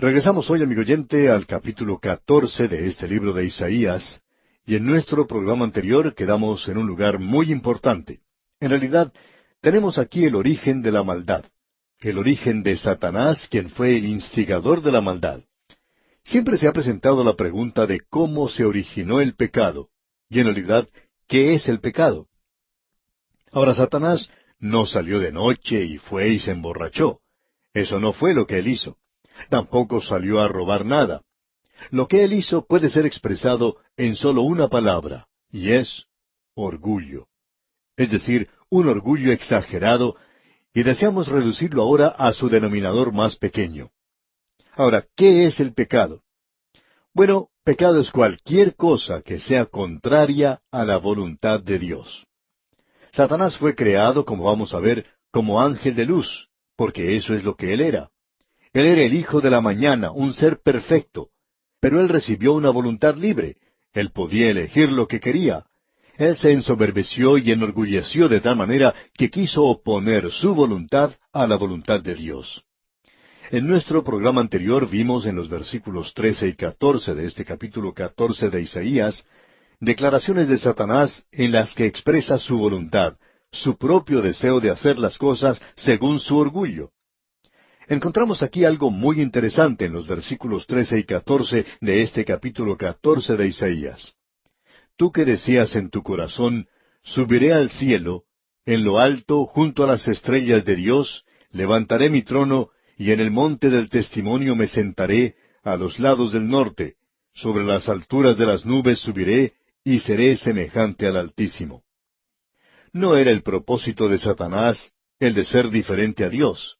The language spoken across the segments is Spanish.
Regresamos hoy, amigo oyente, al capítulo 14 de este libro de Isaías, y en nuestro programa anterior quedamos en un lugar muy importante. En realidad, tenemos aquí el origen de la maldad, el origen de Satanás, quien fue el instigador de la maldad. Siempre se ha presentado la pregunta de cómo se originó el pecado, y en realidad, ¿qué es el pecado? Ahora, Satanás no salió de noche y fue y se emborrachó. Eso no fue lo que él hizo. Tampoco salió a robar nada. Lo que él hizo puede ser expresado en solo una palabra, y es orgullo. Es decir, un orgullo exagerado, y deseamos reducirlo ahora a su denominador más pequeño. Ahora, ¿qué es el pecado? Bueno, pecado es cualquier cosa que sea contraria a la voluntad de Dios. Satanás fue creado, como vamos a ver, como ángel de luz, porque eso es lo que él era. Él era el hijo de la mañana, un ser perfecto, pero él recibió una voluntad libre. Él podía elegir lo que quería. Él se ensoberbeció y enorgulleció de tal manera que quiso oponer su voluntad a la voluntad de Dios. En nuestro programa anterior vimos en los versículos 13 y 14 de este capítulo 14 de Isaías, declaraciones de Satanás en las que expresa su voluntad, su propio deseo de hacer las cosas según su orgullo. Encontramos aquí algo muy interesante en los versículos 13 y 14 de este capítulo 14 de Isaías. Tú que decías en tu corazón, subiré al cielo, en lo alto, junto a las estrellas de Dios, levantaré mi trono, y en el monte del testimonio me sentaré, a los lados del norte, sobre las alturas de las nubes subiré, y seré semejante al Altísimo. No era el propósito de Satanás el de ser diferente a Dios.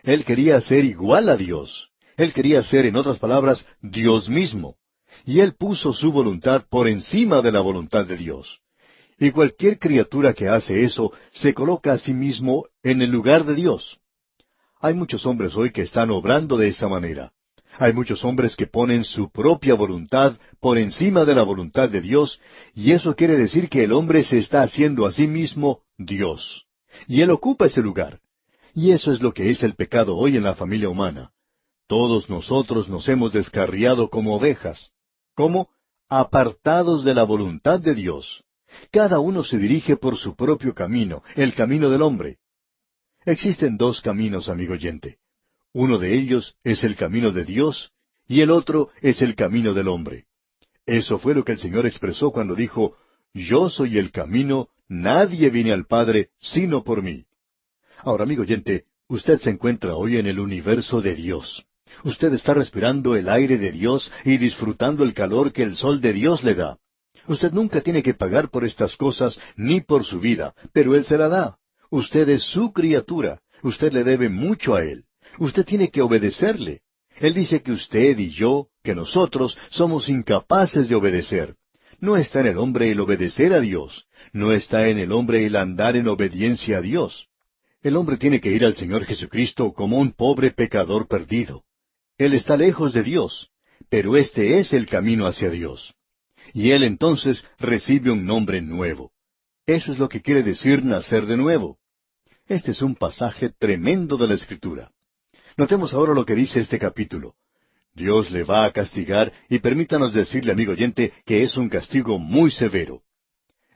Él quería ser igual a Dios. Él quería ser, en otras palabras, Dios mismo. Y él puso su voluntad por encima de la voluntad de Dios. Y cualquier criatura que hace eso se coloca a sí mismo en el lugar de Dios. Hay muchos hombres hoy que están obrando de esa manera. Hay muchos hombres que ponen su propia voluntad por encima de la voluntad de Dios, y eso quiere decir que el hombre se está haciendo a sí mismo Dios. Y él ocupa ese lugar. Y eso es lo que es el pecado hoy en la familia humana. Todos nosotros nos hemos descarriado como ovejas. ¿Cómo? Apartados de la voluntad de Dios. Cada uno se dirige por su propio camino, el camino del hombre. Existen dos caminos, amigo oyente. Uno de ellos es el camino de Dios y el otro es el camino del hombre. Eso fue lo que el Señor expresó cuando dijo, Yo soy el camino, nadie viene al Padre sino por mí. Ahora, amigo oyente, usted se encuentra hoy en el universo de Dios. Usted está respirando el aire de Dios y disfrutando el calor que el sol de Dios le da. Usted nunca tiene que pagar por estas cosas ni por su vida, pero Él se la da. Usted es su criatura. Usted le debe mucho a Él. Usted tiene que obedecerle. Él dice que usted y yo, que nosotros, somos incapaces de obedecer. No está en el hombre el obedecer a Dios. No está en el hombre el andar en obediencia a Dios. El hombre tiene que ir al Señor Jesucristo como un pobre pecador perdido. Él está lejos de Dios, pero este es el camino hacia Dios. Y él entonces recibe un nombre nuevo. Eso es lo que quiere decir nacer de nuevo. Este es un pasaje tremendo de la Escritura. Notemos ahora lo que dice este capítulo. Dios le va a castigar y permítanos decirle, amigo oyente, que es un castigo muy severo.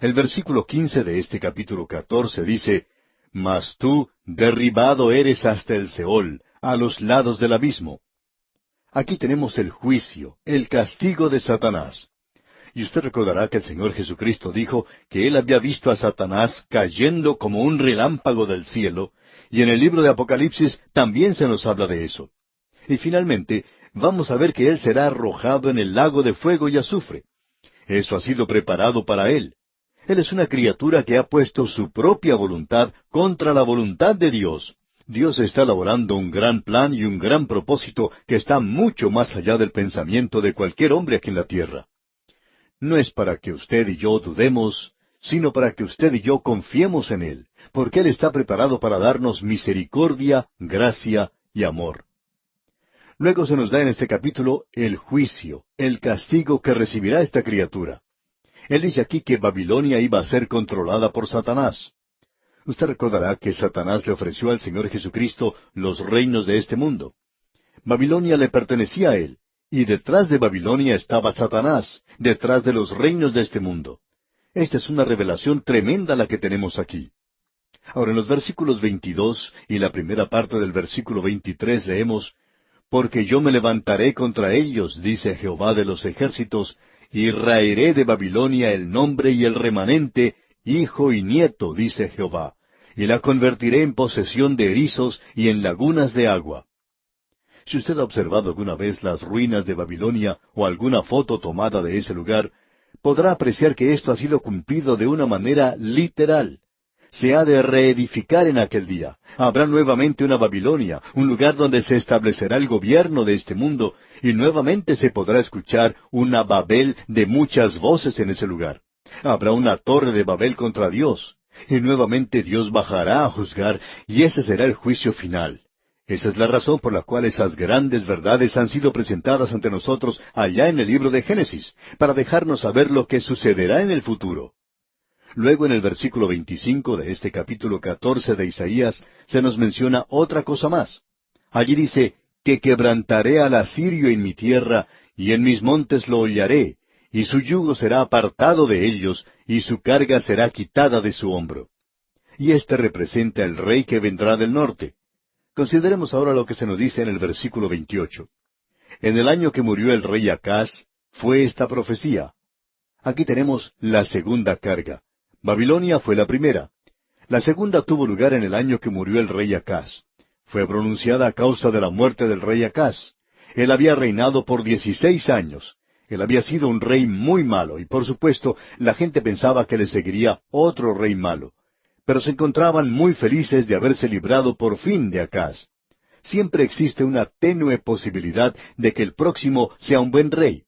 El versículo 15 de este capítulo 14 dice, Mas tú derribado eres hasta el Seol, a los lados del abismo. Aquí tenemos el juicio, el castigo de Satanás. Y usted recordará que el Señor Jesucristo dijo que Él había visto a Satanás cayendo como un relámpago del cielo, y en el libro de Apocalipsis también se nos habla de eso. Y finalmente, vamos a ver que Él será arrojado en el lago de fuego y azufre. Eso ha sido preparado para Él. Él es una criatura que ha puesto su propia voluntad contra la voluntad de Dios. Dios está elaborando un gran plan y un gran propósito que está mucho más allá del pensamiento de cualquier hombre aquí en la tierra. No es para que usted y yo dudemos, sino para que usted y yo confiemos en Él, porque Él está preparado para darnos misericordia, gracia y amor. Luego se nos da en este capítulo el juicio, el castigo que recibirá esta criatura. Él dice aquí que Babilonia iba a ser controlada por Satanás. Usted recordará que Satanás le ofreció al Señor Jesucristo los reinos de este mundo. Babilonia le pertenecía a él, y detrás de Babilonia estaba Satanás, detrás de los reinos de este mundo. Esta es una revelación tremenda la que tenemos aquí. Ahora, en los versículos 22 y la primera parte del versículo 23 leemos, «Porque yo me levantaré contra ellos, dice Jehová de los ejércitos, y raeré de Babilonia el nombre y el remanente, hijo y nieto, dice Jehová, y la convertiré en posesión de erizos y en lagunas de agua». Si usted ha observado alguna vez las ruinas de Babilonia o alguna foto tomada de ese lugar, podrá apreciar que esto ha sido cumplido de una manera literal. Se ha de reedificar en aquel día. Habrá nuevamente una Babilonia, un lugar donde se establecerá el gobierno de este mundo, y nuevamente se podrá escuchar una Babel de muchas voces en ese lugar. Habrá una torre de Babel contra Dios, y nuevamente Dios bajará a juzgar, y ese será el juicio final. Esa es la razón por la cual esas grandes verdades han sido presentadas ante nosotros allá en el libro de Génesis, para dejarnos saber lo que sucederá en el futuro. Luego en el versículo 25 de este capítulo 14 de Isaías se nos menciona otra cosa más. Allí dice, que quebrantaré al asirio en mi tierra, y en mis montes lo hollaré, y su yugo será apartado de ellos, y su carga será quitada de su hombro. Y este representa el rey que vendrá del norte. Consideremos ahora lo que se nos dice en el versículo 28. En el año que murió el rey Acaz, fue esta profecía. Aquí tenemos la segunda carga. Babilonia fue la primera. La segunda tuvo lugar en el año que murió el rey Acaz. Fue pronunciada a causa de la muerte del rey Acaz. Él había reinado por 16 años. Él había sido un rey muy malo, y por supuesto la gente pensaba que le seguiría otro rey malo. Pero se encontraban muy felices de haberse librado por fin de Acaz. Siempre existe una tenue posibilidad de que el próximo sea un buen rey.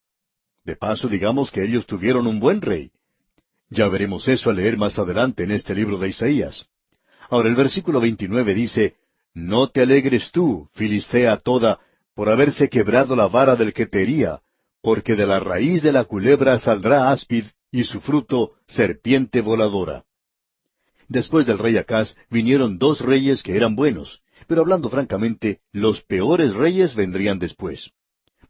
De paso, digamos que ellos tuvieron un buen rey. Ya veremos eso al leer más adelante en este libro de Isaías. Ahora el versículo 29 dice, «No te alegres tú, Filistea toda, por haberse quebrado la vara del que te hería, porque de la raíz de la culebra saldrá áspid, y su fruto serpiente voladora». Después del rey Acaz vinieron dos reyes que eran buenos, pero hablando francamente, los peores reyes vendrían después.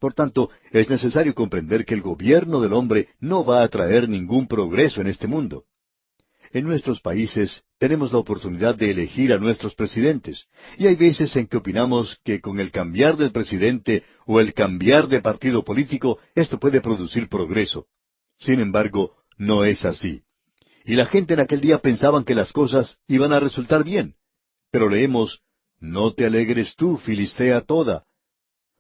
Por tanto, es necesario comprender que el gobierno del hombre no va a traer ningún progreso en este mundo. En nuestros países tenemos la oportunidad de elegir a nuestros presidentes, y hay veces en que opinamos que con el cambiar del presidente o el cambiar de partido político, esto puede producir progreso. Sin embargo, no es así. Y la gente en aquel día pensaban que las cosas iban a resultar bien. Pero leemos, «No te alegres tú, Filistea toda»,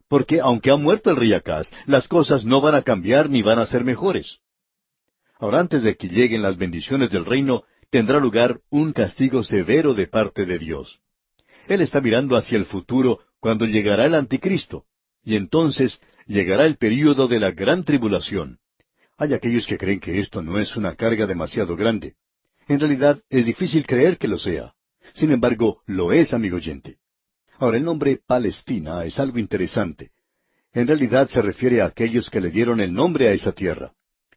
porque aunque ha muerto el rey Acaz, las cosas no van a cambiar ni van a ser mejores. Ahora, antes de que lleguen las bendiciones del reino, tendrá lugar un castigo severo de parte de Dios. Él está mirando hacia el futuro cuando llegará el anticristo, y entonces llegará el período de la gran tribulación. Hay aquellos que creen que esto no es una carga demasiado grande. En realidad, es difícil creer que lo sea. Sin embargo, lo es, amigo oyente. Ahora, el nombre Palestina es algo interesante. En realidad se refiere a aquellos que le dieron el nombre a esa tierra.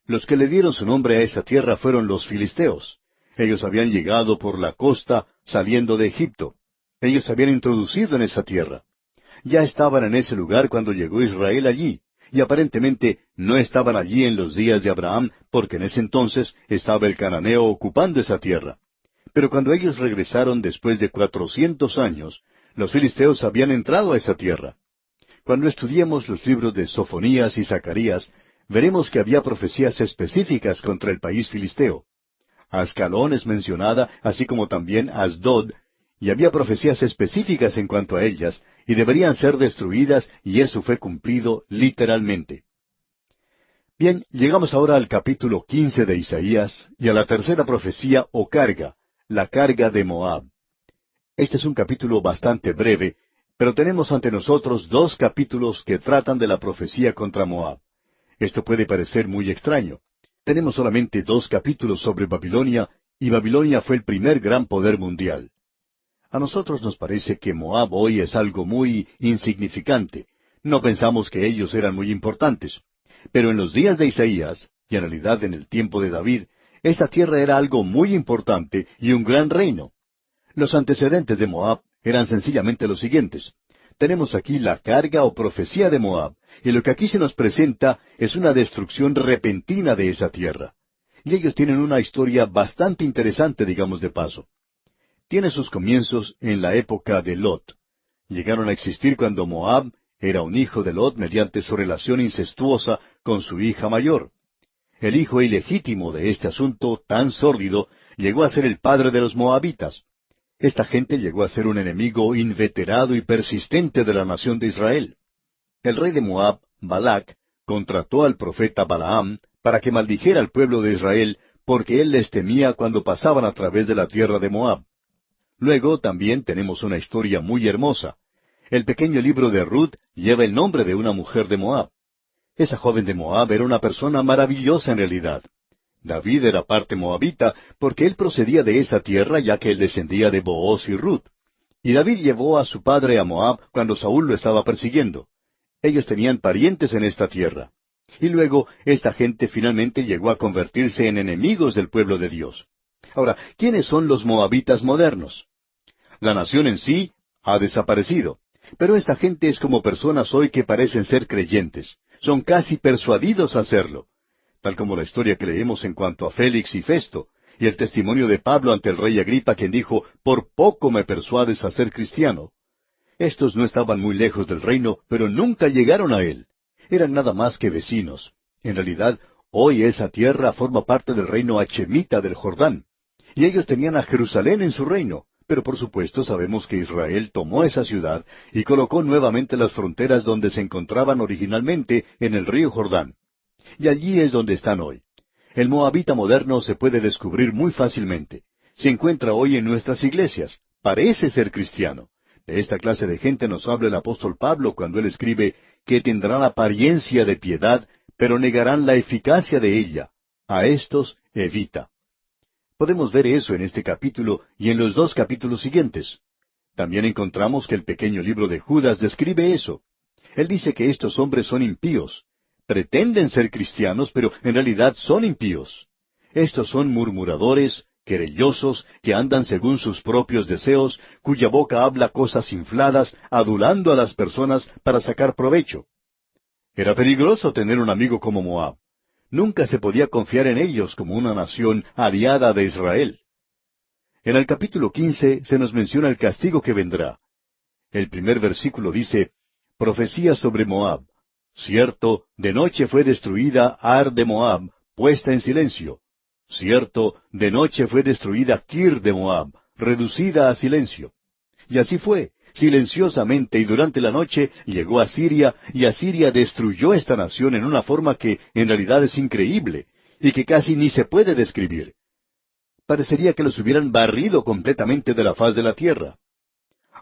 Los que le dieron su nombre a esa tierra fueron los filisteos. Ellos habían llegado por la costa saliendo de Egipto. Ellos se habían introducido en esa tierra. Ya estaban en ese lugar cuando llegó Israel allí, y aparentemente no estaban allí en los días de Abraham, porque en ese entonces estaba el cananeo ocupando esa tierra. Pero cuando ellos regresaron después de 400 años, los filisteos habían entrado a esa tierra. Cuando estudiemos los libros de Sofonías y Zacarías, veremos que había profecías específicas contra el país filisteo. Ascalón es mencionada, así como también Asdod, y había profecías específicas en cuanto a ellas, y deberían ser destruidas, y eso fue cumplido literalmente. Bien, llegamos ahora al capítulo 15 de Isaías, y a la tercera profecía o carga, la carga de Moab. Este es un capítulo bastante breve, pero tenemos ante nosotros dos capítulos que tratan de la profecía contra Moab. Esto puede parecer muy extraño. Tenemos solamente dos capítulos sobre Babilonia, y Babilonia fue el primer gran poder mundial. A nosotros nos parece que Moab hoy es algo muy insignificante. No pensamos que ellos eran muy importantes. Pero en los días de Isaías, y en realidad en el tiempo de David, esta tierra era algo muy importante y un gran reino. Los antecedentes de Moab eran sencillamente los siguientes. tenemos aquí la carga o profecía de Moab, y lo que aquí se nos presenta es una destrucción repentina de esa tierra. Y ellos tienen una historia bastante interesante, digamos de paso. Tiene sus comienzos en la época de Lot. Llegaron a existir cuando Moab era un hijo de Lot mediante su relación incestuosa con su hija mayor. El hijo ilegítimo de este asunto tan sórdido llegó a ser el padre de los moabitas. Esta gente llegó a ser un enemigo inveterado y persistente de la nación de Israel. El rey de Moab, Balac, contrató al profeta Balaam para que maldijera al pueblo de Israel, porque él les temía cuando pasaban a través de la tierra de Moab. Luego también tenemos una historia muy hermosa. El pequeño libro de Ruth lleva el nombre de una mujer de Moab. Esa joven de Moab era una persona maravillosa en realidad. David era parte moabita porque él procedía de esa tierra ya que él descendía de Booz y Ruth. Y David llevó a su padre a Moab cuando Saúl lo estaba persiguiendo. Ellos tenían parientes en esta tierra. Y luego esta gente finalmente llegó a convertirse en enemigos del pueblo de Dios. Ahora, ¿quiénes son los moabitas modernos? La nación en sí ha desaparecido, pero esta gente es como personas hoy que parecen ser creyentes. Son casi persuadidos a hacerlo, tal como la historia que leemos en cuanto a Félix y Festo, y el testimonio de Pablo ante el rey Agripa, quien dijo, «Por poco me persuades a ser cristiano». Estos no estaban muy lejos del reino, pero nunca llegaron a él. Eran nada más que vecinos. En realidad, hoy esa tierra forma parte del reino hachemita del Jordán. Y ellos tenían a Jerusalén en su reino. Pero por supuesto sabemos que Israel tomó esa ciudad y colocó nuevamente las fronteras donde se encontraban originalmente en el río Jordán. Y allí es donde están hoy. El moabita moderno se puede descubrir muy fácilmente. Se encuentra hoy en nuestras iglesias. Parece ser cristiano. De esta clase de gente nos habla el apóstol Pablo cuando él escribe que tendrán apariencia de piedad, pero negarán la eficacia de ella. A estos evita. Podemos ver eso en este capítulo y en los 2 capítulos siguientes. También encontramos que el pequeño libro de Judas describe eso. Él dice que estos hombres son impíos. Pretenden ser cristianos, pero en realidad son impíos. Estos son murmuradores, querellosos, que andan según sus propios deseos, cuya boca habla cosas infladas, adulando a las personas para sacar provecho. Era peligroso tener un amigo como Moab. Nunca se podía confiar en ellos como una nación aliada de Israel. En el capítulo 15 se nos menciona el castigo que vendrá. El primer versículo dice, «Profecía sobre Moab. Cierto, de noche fue destruida Ar de Moab, puesta en silencio. Cierto, de noche fue destruida Kir de Moab, reducida a silencio». Y así fue. Silenciosamente y durante la noche llegó a Siria, y Asiria destruyó esta nación en una forma que en realidad es increíble, y que casi ni se puede describir. Parecería que los hubieran barrido completamente de la faz de la tierra.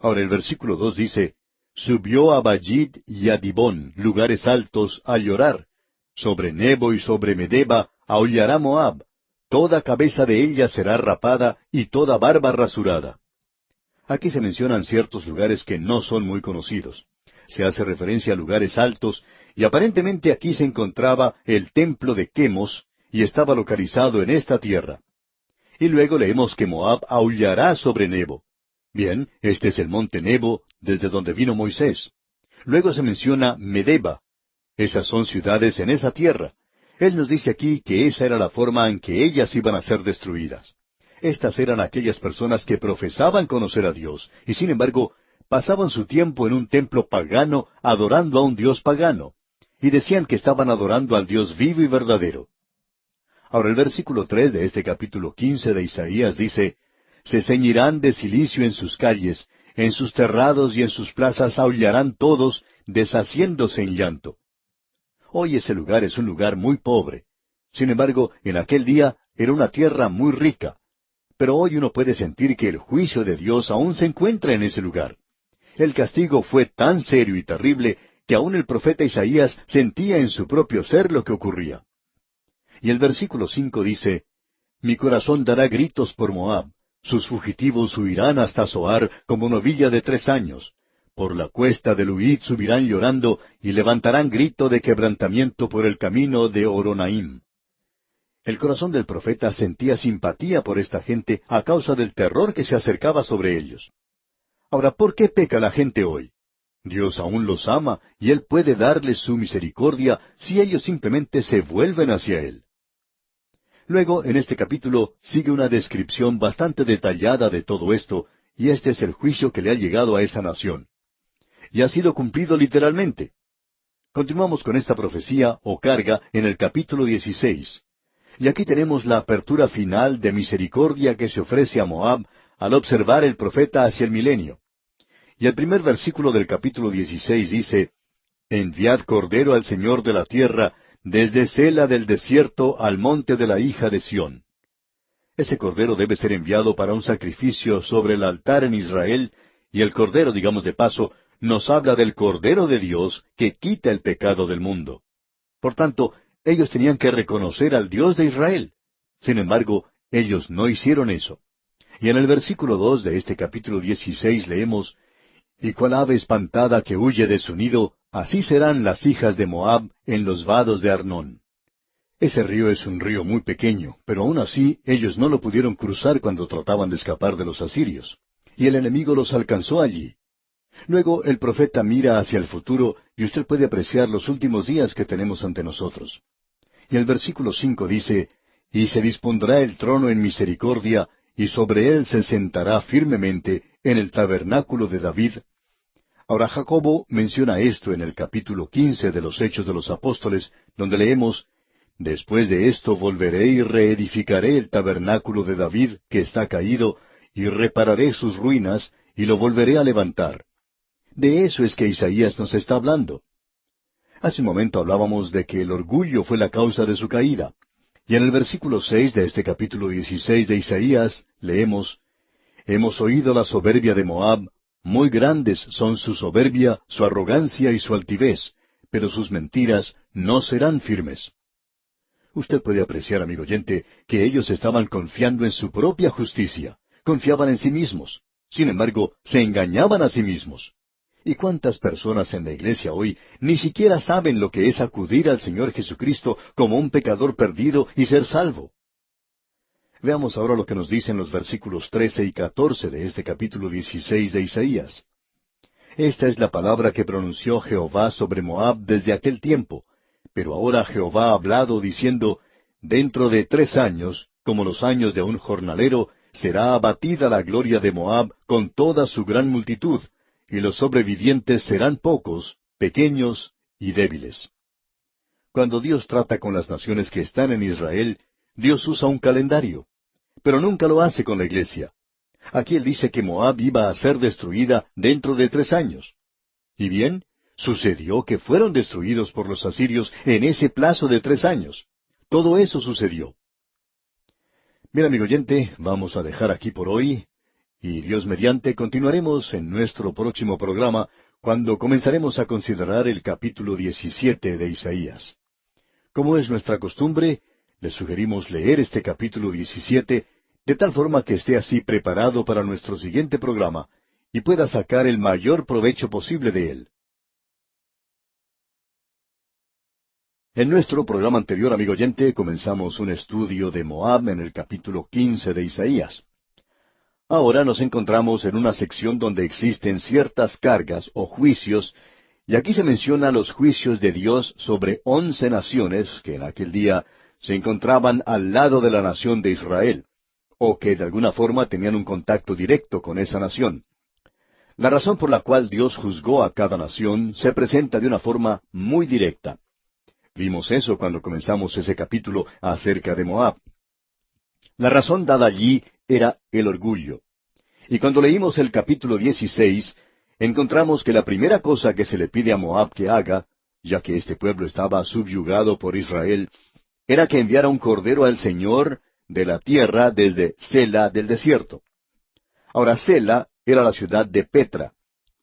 Ahora el versículo 2 dice, «Subió a Bajid y a Dibón, lugares altos, a llorar. Sobre Nebo y sobre Medeba aullará Moab. Toda cabeza de ella será rapada, y toda barba rasurada». Aquí se mencionan ciertos lugares que no son muy conocidos. Se hace referencia a lugares altos, y aparentemente aquí se encontraba el templo de Quemos, y estaba localizado en esta tierra. Y luego leemos que Moab aullará sobre Nebo. Bien, este es el monte Nebo, desde donde vino Moisés. Luego se menciona Medeba. Esas son ciudades en esa tierra. Él nos dice aquí que esa era la forma en que ellas iban a ser destruidas. Estas eran aquellas personas que profesaban conocer a Dios, y sin embargo, pasaban su tiempo en un templo pagano adorando a un Dios pagano, y decían que estaban adorando al Dios vivo y verdadero. Ahora el versículo 3 de este capítulo 15 de Isaías dice, «Se ceñirán de cilicio en sus calles, en sus terrados y en sus plazas aullarán todos, deshaciéndose en llanto». Hoy ese lugar es un lugar muy pobre. Sin embargo, en aquel día era una tierra muy rica. Pero hoy uno puede sentir que el juicio de Dios aún se encuentra en ese lugar. El castigo fue tan serio y terrible que aún el profeta Isaías sentía en su propio ser lo que ocurría. Y el versículo 5 dice, «Mi corazón dará gritos por Moab, sus fugitivos huirán hasta Zoar como novilla de 3 años. Por la cuesta de Luhit subirán llorando y levantarán grito de quebrantamiento por el camino de Horonaim». El corazón del profeta sentía simpatía por esta gente a causa del terror que se acercaba sobre ellos. Ahora, ¿por qué peca la gente hoy? Dios aún los ama y Él puede darles su misericordia si ellos simplemente se vuelven hacia Él. Luego, en este capítulo, sigue una descripción bastante detallada de todo esto, y este es el juicio que le ha llegado a esa nación. Y ha sido cumplido literalmente. Continuamos con esta profecía o carga en el capítulo 16. Y aquí tenemos la apertura final de misericordia que se ofrece a Moab al observar el profeta hacia el milenio. Y el primer versículo del capítulo 16 dice, Enviad cordero al Señor de la tierra, desde Sela del desierto al monte de la hija de Sión. Ese cordero debe ser enviado para un sacrificio sobre el altar en Israel, y el cordero, digamos de paso, nos habla del Cordero de Dios que quita el pecado del mundo. Por tanto, ellos tenían que reconocer al Dios de Israel. Sin embargo, ellos no hicieron eso. Y en el versículo 2 de este capítulo 16 leemos, Y cual ave espantada que huye de su nido, así serán las hijas de Moab en los vados de Arnón. Ese río es un río muy pequeño, pero aún así ellos no lo pudieron cruzar cuando trataban de escapar de los asirios. Y el enemigo los alcanzó allí. Luego el profeta mira hacia el futuro y usted puede apreciar los últimos días que tenemos ante nosotros. Y el versículo 5 dice, Y se dispondrá el trono en misericordia, y sobre él se sentará firmemente en el tabernáculo de David. Ahora Jacobo menciona esto en el capítulo 15 de los Hechos de los Apóstoles, donde leemos, Después de esto volveré y reedificaré el tabernáculo de David que está caído, y repararé sus ruinas, y lo volveré a levantar. De eso es que Isaías nos está hablando. Hace un momento hablábamos de que el orgullo fue la causa de su caída. Y en el versículo 6 de este capítulo 16 de Isaías leemos, Hemos oído la soberbia de Moab, muy grandes son su soberbia, su arrogancia y su altivez, pero sus mentiras no serán firmes. Usted puede apreciar, amigo oyente, que ellos estaban confiando en su propia justicia, confiaban en sí mismos. Sin embargo, se engañaban a sí mismos. ¿Y cuántas personas en la iglesia hoy ni siquiera saben lo que es acudir al Señor Jesucristo como un pecador perdido y ser salvo? Veamos ahora lo que nos dicen los versículos 13 y 14 de este capítulo 16 de Isaías. Esta es la palabra que pronunció Jehová sobre Moab desde aquel tiempo. Pero ahora Jehová ha hablado diciendo, Dentro de 3 años, como los años de un jornalero, será abatida la gloria de Moab con toda su gran multitud, y los sobrevivientes serán pocos, pequeños y débiles. Cuando Dios trata con las naciones que están en Israel, Dios usa un calendario, pero nunca lo hace con la iglesia. Aquí Él dice que Moab iba a ser destruida dentro de 3 años. Y bien, sucedió que fueron destruidos por los asirios en ese plazo de 3 años. Todo eso sucedió. Bien, amigo oyente, vamos a dejar aquí por hoy, y Dios mediante continuaremos en nuestro próximo programa, cuando comenzaremos a considerar el capítulo 17 de Isaías. Como es nuestra costumbre, le sugerimos leer este capítulo 17, de tal forma que esté así preparado para nuestro siguiente programa, y pueda sacar el mayor provecho posible de él. En nuestro programa anterior, amigo oyente, comenzamos un estudio de Moab en el capítulo 15 de Isaías. Ahora nos encontramos en una sección donde existen ciertas cargas o juicios, y aquí se menciona los juicios de Dios sobre 11 naciones que en aquel día se encontraban al lado de la nación de Israel, o que de alguna forma tenían un contacto directo con esa nación. La razón por la cual Dios juzgó a cada nación se presenta de una forma muy directa. Vimos eso cuando comenzamos ese capítulo acerca de Moab. La razón dada allí era el orgullo. Y cuando leímos el capítulo 16, encontramos que la primera cosa que se le pide a Moab que haga, ya que este pueblo estaba subyugado por Israel, era que enviara un cordero al Señor de la tierra desde Sela del desierto. Ahora Sela era la ciudad de Petra,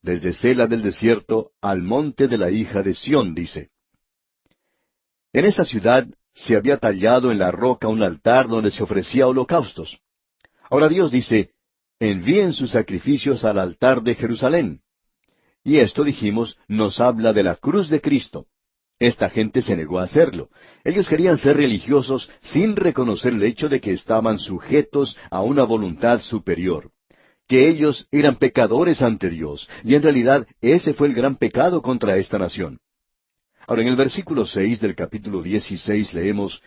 desde Sela del desierto al monte de la hija de Sión, dice. En esa ciudad se había tallado en la roca un altar donde se ofrecía holocaustos. Ahora Dios dice, envíen sus sacrificios al altar de Jerusalén. Y esto, dijimos, nos habla de la cruz de Cristo. Esta gente se negó a hacerlo. Ellos querían ser religiosos sin reconocer el hecho de que estaban sujetos a una voluntad superior. que ellos eran pecadores ante Dios, y en realidad ese fue el gran pecado contra esta nación. Ahora en el versículo 6 del capítulo 16 leemos,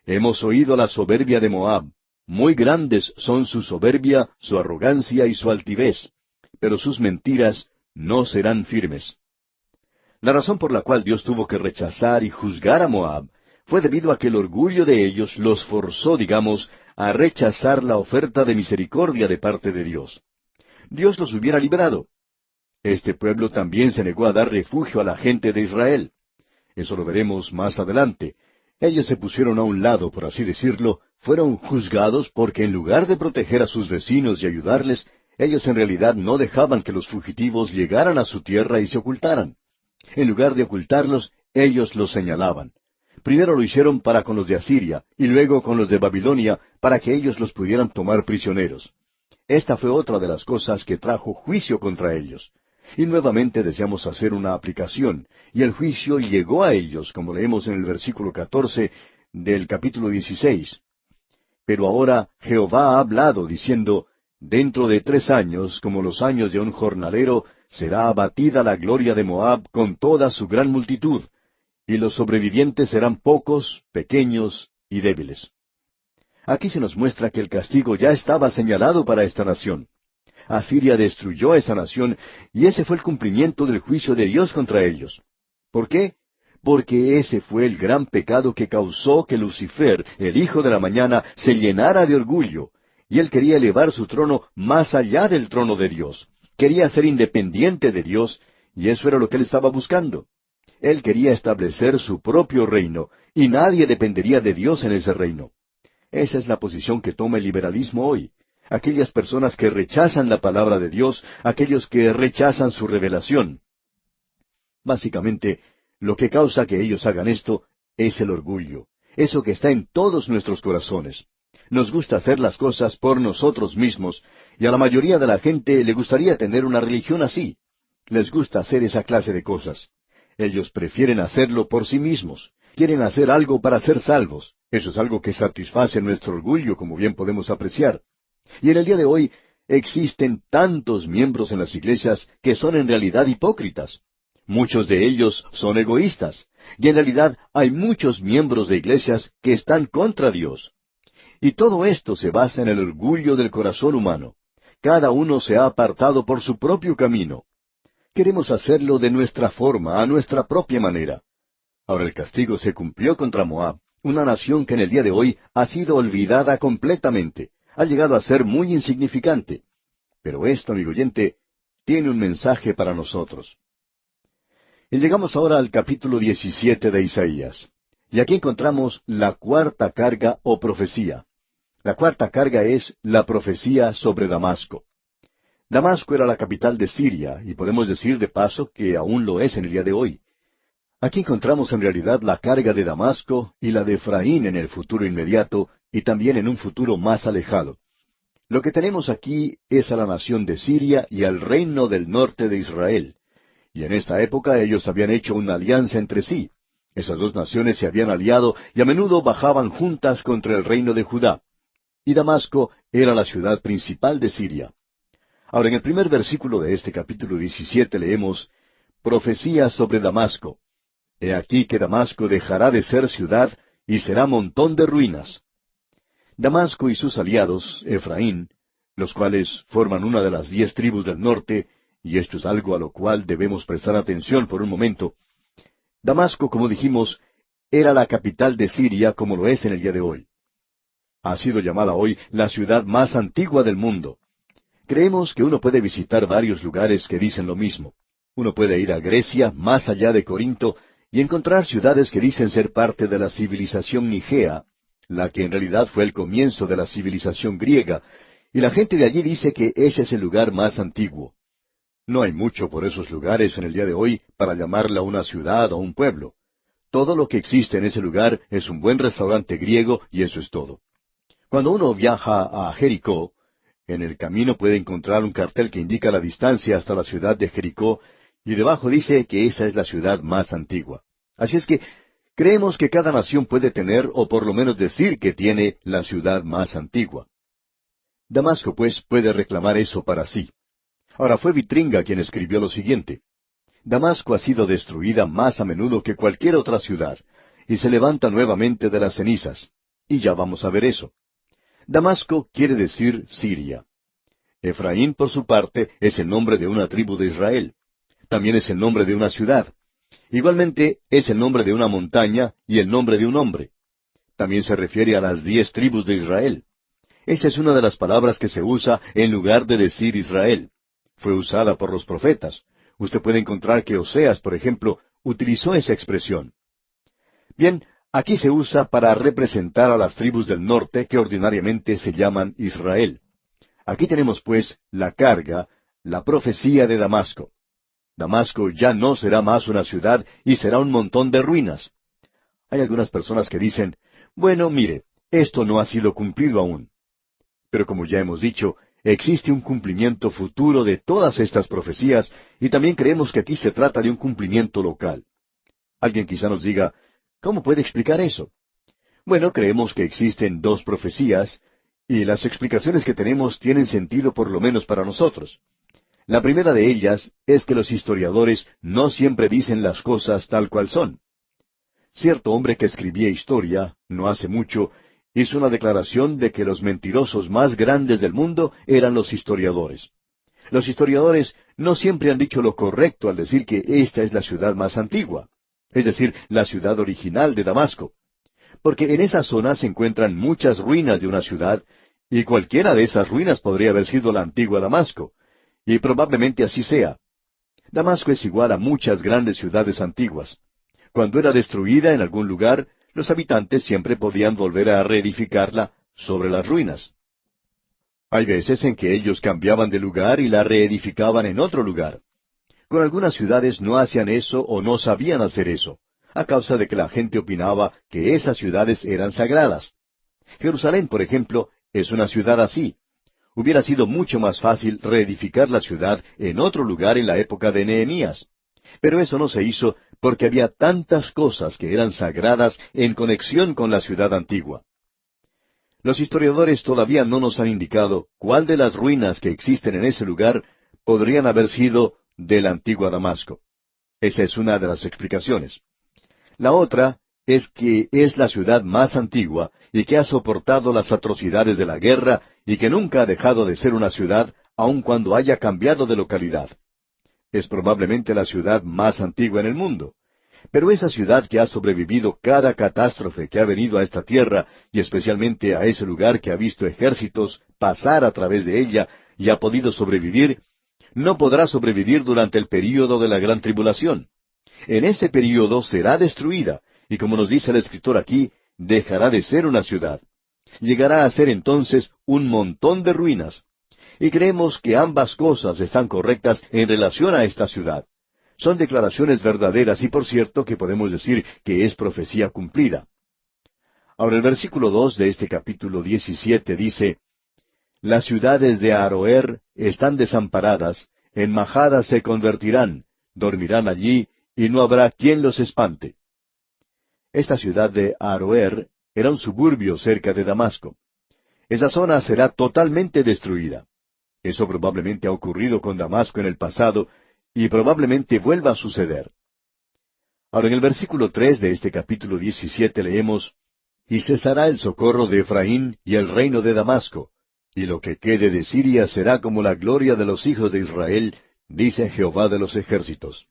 Hemos oído la soberbia de Moab, muy grandes son su soberbia, su arrogancia y su altivez, pero sus mentiras no serán firmes. La razón por la cual Dios tuvo que rechazar y juzgar a Moab fue debido a que el orgullo de ellos los forzó, digamos, a rechazar la oferta de misericordia de parte de Dios. Dios los hubiera librado. Este pueblo también se negó a dar refugio a la gente de Israel. Eso lo veremos más adelante. Ellos se pusieron a un lado, por así decirlo, fueron juzgados porque en lugar de proteger a sus vecinos y ayudarles, ellos en realidad no dejaban que los fugitivos llegaran a su tierra y se ocultaran. En lugar de ocultarlos, ellos los señalaban. Primero lo hicieron para con los de Asiria, y luego con los de Babilonia, para que ellos los pudieran tomar prisioneros. Esta fue otra de las cosas que trajo juicio contra ellos. Y nuevamente deseamos hacer una aplicación, y el juicio llegó a ellos, como leemos en el versículo 14 del capítulo 16. Pero ahora Jehová ha hablado, diciendo, Dentro de 3 años, como los años de un jornalero, será abatida la gloria de Moab con toda su gran multitud, y los sobrevivientes serán pocos, pequeños y débiles. Aquí se nos muestra que el castigo ya estaba señalado para esta nación. Asiria destruyó a esa nación, y ese fue el cumplimiento del juicio de Dios contra ellos. ¿Por qué? Porque ese fue el gran pecado que causó que Lucifer, el hijo de la mañana, se llenara de orgullo, y él quería elevar su trono más allá del trono de Dios. Quería ser independiente de Dios, y eso era lo que él estaba buscando. Él quería establecer su propio reino, y nadie dependería de Dios en ese reino. Esa es la posición que toma el liberalismo hoy. Aquellas personas que rechazan la palabra de Dios, aquellos que rechazan su revelación. Básicamente, lo que causa que ellos hagan esto es el orgullo, eso que está en todos nuestros corazones. Nos gusta hacer las cosas por nosotros mismos, y a la mayoría de la gente le gustaría tener una religión así. Les gusta hacer esa clase de cosas. Ellos prefieren hacerlo por sí mismos. Quieren hacer algo para ser salvos. Eso es algo que satisface nuestro orgullo, como bien podemos apreciar. Y en el día de hoy existen tantos miembros en las iglesias que son en realidad hipócritas. Muchos de ellos son egoístas. Y en realidad hay muchos miembros de iglesias que están contra Dios. Y todo esto se basa en el orgullo del corazón humano. Cada uno se ha apartado por su propio camino. Queremos hacerlo de nuestra forma, a nuestra propia manera. Ahora el castigo se cumplió contra Moab, una nación que en el día de hoy ha sido olvidada completamente. Ha llegado a ser muy insignificante. Pero esto, amigo oyente, tiene un mensaje para nosotros. Y llegamos ahora al capítulo 17 de Isaías. Y aquí encontramos la cuarta carga o profecía. La cuarta carga es la profecía sobre Damasco. Damasco era la capital de Siria, y podemos decir de paso que aún lo es en el día de hoy. Aquí encontramos en realidad la carga de Damasco y la de Efraín en el futuro inmediato, y también en un futuro más alejado. Lo que tenemos aquí es a la nación de Siria y al reino del norte de Israel. Y en esta época ellos habían hecho una alianza entre sí. Esas dos naciones se habían aliado y a menudo bajaban juntas contra el reino de Judá. Y Damasco era la ciudad principal de Siria. Ahora, en el primer versículo de este capítulo 17 leemos, Profecía sobre Damasco. He aquí que Damasco dejará de ser ciudad y será montón de ruinas. Damasco y sus aliados, Efraín, los cuales forman una de las 10 tribus del norte, y esto es algo a lo cual debemos prestar atención por un momento. Damasco, como dijimos, era la capital de Siria como lo es en el día de hoy. Ha sido llamada hoy la ciudad más antigua del mundo. Creemos que uno puede visitar varios lugares que dicen lo mismo. Uno puede ir a Grecia, más allá de Corinto, y encontrar ciudades que dicen ser parte de la civilización nigea, la que en realidad fue el comienzo de la civilización griega, y la gente de allí dice que ese es el lugar más antiguo. No hay mucho por esos lugares en el día de hoy para llamarla una ciudad o un pueblo. Todo lo que existe en ese lugar es un buen restaurante griego y eso es todo. Cuando uno viaja a Jericó, en el camino puede encontrar un cartel que indica la distancia hasta la ciudad de Jericó, y debajo dice que esa es la ciudad más antigua. Así es que creemos que cada nación puede tener, o por lo menos decir que tiene, la ciudad más antigua. Damasco, pues, puede reclamar eso para sí. Ahora, fue Vitringa quien escribió lo siguiente: Damasco ha sido destruida más a menudo que cualquier otra ciudad, y se levanta nuevamente de las cenizas. Y ya vamos a ver eso. Damasco quiere decir Siria. Efraín, por su parte, es el nombre de una tribu de Israel. También es el nombre de una ciudad. Igualmente es el nombre de una montaña y el nombre de un hombre. También se refiere a las 10 tribus de Israel. Esa es una de las palabras que se usa en lugar de decir Israel. Fue usada por los profetas. Usted puede encontrar que Oseas, por ejemplo, utilizó esa expresión. Bien, aquí se usa para representar a las tribus del norte que ordinariamente se llaman Israel. Aquí tenemos, pues, la carga, la profecía de Damasco. Damasco ya no será más una ciudad y será un montón de ruinas. Hay algunas personas que dicen, bueno, mire, esto no ha sido cumplido aún. Pero como ya hemos dicho, existe un cumplimiento futuro de todas estas profecías y también creemos que aquí se trata de un cumplimiento local. Alguien quizá nos diga, ¿cómo puede explicar eso? Bueno, creemos que existen 2 profecías y las explicaciones que tenemos tienen sentido por lo menos para nosotros. La primera de ellas es que los historiadores no siempre dicen las cosas tal cual son. Cierto hombre que escribía historia, no hace mucho, hizo una declaración de que los mentirosos más grandes del mundo eran los historiadores. Los historiadores no siempre han dicho lo correcto al decir que esta es la ciudad más antigua, es decir, la ciudad original de Damasco. Porque en esa zona se encuentran muchas ruinas de una ciudad, y cualquiera de esas ruinas podría haber sido la antigua Damasco. Y probablemente así sea. Damasco es igual a muchas grandes ciudades antiguas. Cuando era destruida en algún lugar, los habitantes siempre podían volver a reedificarla sobre las ruinas. Hay veces en que ellos cambiaban de lugar y la reedificaban en otro lugar. Con algunas ciudades no hacían eso o no sabían hacer eso, a causa de que la gente opinaba que esas ciudades eran sagradas. Jerusalén, por ejemplo, es una ciudad así. Hubiera sido mucho más fácil reedificar la ciudad en otro lugar en la época de Nehemías. Pero eso no se hizo porque había tantas cosas que eran sagradas en conexión con la ciudad antigua. Los historiadores todavía no nos han indicado cuál de las ruinas que existen en ese lugar podrían haber sido de la antigua Damasco. Esa es una de las explicaciones. La otra es que es la ciudad más antigua y que ha soportado las atrocidades de la guerra y que nunca ha dejado de ser una ciudad aun cuando haya cambiado de localidad. Es probablemente la ciudad más antigua en el mundo. Pero esa ciudad que ha sobrevivido cada catástrofe que ha venido a esta tierra, y especialmente a ese lugar que ha visto ejércitos pasar a través de ella y ha podido sobrevivir, no podrá sobrevivir durante el período de la gran tribulación. En ese período será destruida, y como nos dice el escritor aquí, dejará de ser una ciudad. Llegará a ser entonces un montón de ruinas. Y creemos que ambas cosas están correctas en relación a esta ciudad. Son declaraciones verdaderas y por cierto que podemos decir que es profecía cumplida. Ahora el versículo 2 de este capítulo 17 dice, Las ciudades de Aroer están desamparadas, en majadas se convertirán, dormirán allí, y no habrá quien los espante. Esta ciudad de Aroer era un suburbio cerca de Damasco. Esa zona será totalmente destruida. Eso probablemente ha ocurrido con Damasco en el pasado, y probablemente vuelva a suceder. Ahora en el versículo 3 de este capítulo 17 leemos, Y cesará el socorro de Efraín y el reino de Damasco, y lo que quede de Siria será como la gloria de los hijos de Israel, dice Jehová de los ejércitos.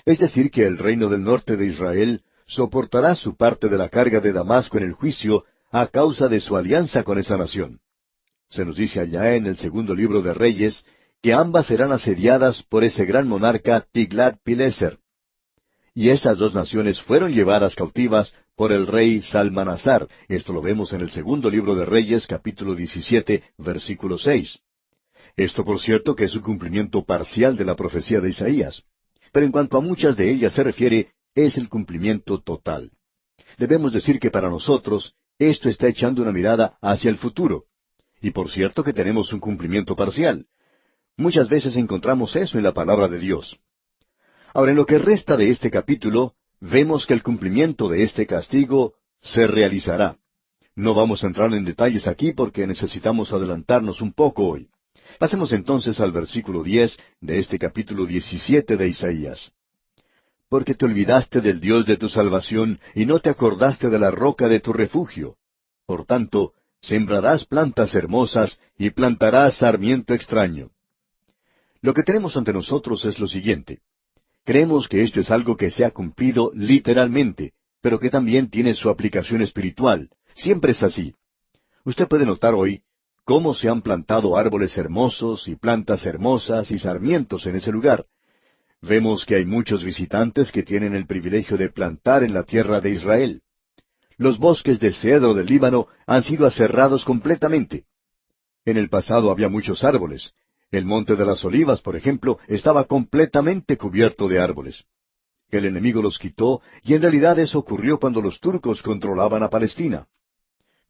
Es decir, que el reino del norte de Israel soportará su parte de la carga de Damasco en el juicio a causa de su alianza con esa nación. Se nos dice allá en el segundo libro de Reyes que ambas serán asediadas por ese gran monarca Tiglat-Pileser. Y estas 2 naciones fueron llevadas cautivas por el rey Salmanasar. Esto lo vemos en el segundo libro de Reyes, capítulo 17, versículo 6. Esto, por cierto, que es un cumplimiento parcial de la profecía de Isaías. Pero en cuanto a muchas de ellas se refiere, es el cumplimiento total. Debemos decir que para nosotros, esto está echando una mirada hacia el futuro. Y por cierto que tenemos un cumplimiento parcial. Muchas veces encontramos eso en la palabra de Dios. Ahora, en lo que resta de este capítulo, vemos que el cumplimiento de este castigo se realizará. No vamos a entrar en detalles aquí porque necesitamos adelantarnos un poco hoy. Pasemos entonces al versículo 10 de este capítulo 17 de Isaías. Porque te olvidaste del Dios de tu salvación y no te acordaste de la roca de tu refugio. Por tanto, sembrarás plantas hermosas y plantarás sarmiento extraño. Lo que tenemos ante nosotros es lo siguiente. Creemos que esto es algo que se ha cumplido literalmente, pero que también tiene su aplicación espiritual. Siempre es así. Usted puede notar hoy cómo se han plantado árboles hermosos y plantas hermosas y sarmientos en ese lugar. Vemos que hay muchos visitantes que tienen el privilegio de plantar en la tierra de Israel. Los bosques de cedro del Líbano han sido aserrados completamente. En el pasado había muchos árboles. El monte de las Olivas, por ejemplo, estaba completamente cubierto de árboles. El enemigo los quitó, y en realidad eso ocurrió cuando los turcos controlaban a Palestina.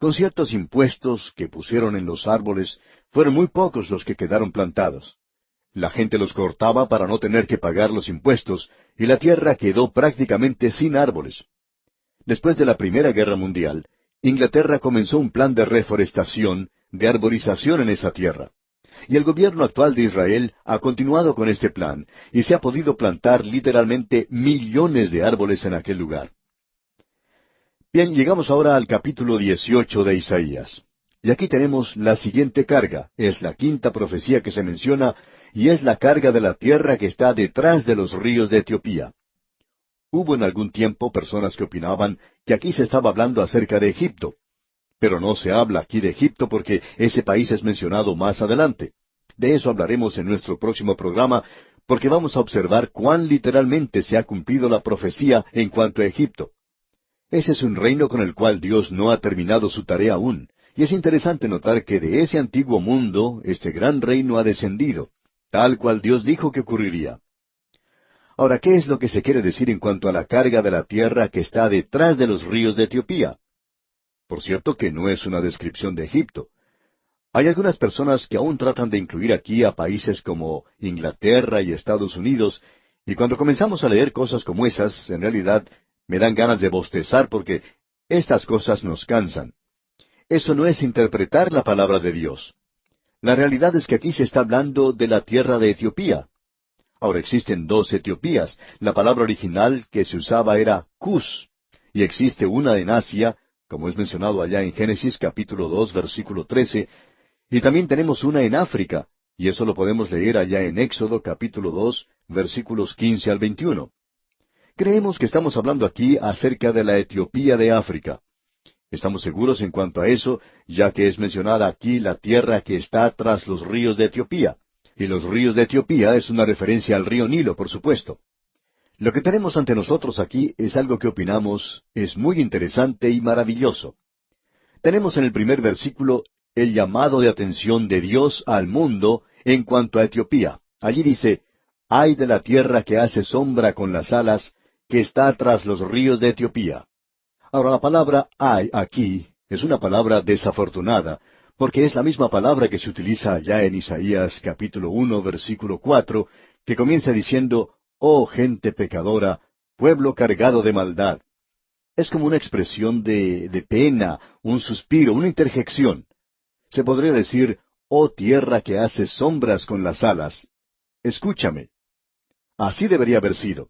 Con ciertos impuestos que pusieron en los árboles, fueron muy pocos los que quedaron plantados. La gente los cortaba para no tener que pagar los impuestos, y la tierra quedó prácticamente sin árboles. Después de la Primera Guerra Mundial, Inglaterra comenzó un plan de reforestación, de arborización en esa tierra. Y el gobierno actual de Israel ha continuado con este plan, y se ha podido plantar literalmente millones de árboles en aquel lugar. Bien, llegamos ahora al capítulo 18 de Isaías. Y aquí tenemos la siguiente carga. Es la quinta profecía que se menciona, y es la carga de la tierra que está detrás de los ríos de Etiopía. Hubo en algún tiempo personas que opinaban que aquí se estaba hablando acerca de Egipto. Pero no se habla aquí de Egipto porque ese país es mencionado más adelante. De eso hablaremos en nuestro próximo programa, porque vamos a observar cuán literalmente se ha cumplido la profecía en cuanto a Egipto. Ese es un reino con el cual Dios no ha terminado su tarea aún, y es interesante notar que de ese antiguo mundo este gran reino ha descendido, tal cual Dios dijo que ocurriría. Ahora, ¿qué es lo que se quiere decir en cuanto a la carga de la tierra que está detrás de los ríos de Etiopía? Por cierto que no es una descripción de Egipto. Hay algunas personas que aún tratan de incluir aquí a países como Inglaterra y Estados Unidos, y cuando comenzamos a leer cosas como esas, en realidad me dan ganas de bostezar porque estas cosas nos cansan. Eso no es interpretar la palabra de Dios. La realidad es que aquí se está hablando de la tierra de Etiopía. Ahora existen dos Etiopías. La palabra original que se usaba era Cus, y existe una en Asia, como es mencionado allá en Génesis capítulo 2, versículo 13, y también tenemos una en África, y eso lo podemos leer allá en Éxodo capítulo 2, versículos 15 al 21. Creemos que estamos hablando aquí acerca de la Etiopía de África. Estamos seguros en cuanto a eso, ya que es mencionada aquí la tierra que está tras los ríos de Etiopía. Y los ríos de Etiopía es una referencia al río Nilo, por supuesto. Lo que tenemos ante nosotros aquí es algo que opinamos es muy interesante y maravilloso. Tenemos en el primer versículo el llamado de atención de Dios al mundo en cuanto a Etiopía. Allí dice, «Ay de la tierra que hace sombra con las alas, que está tras los ríos de Etiopía». Ahora la palabra «ay» aquí es una palabra desafortunada, porque es la misma palabra que se utiliza allá en Isaías capítulo 1, versículo 4, que comienza diciendo, «Oh gente pecadora, pueblo cargado de maldad». Es como una expresión de pena, un suspiro, una interjección. Se podría decir, «Oh tierra que hace sombras con las alas, escúchame». Así debería haber sido.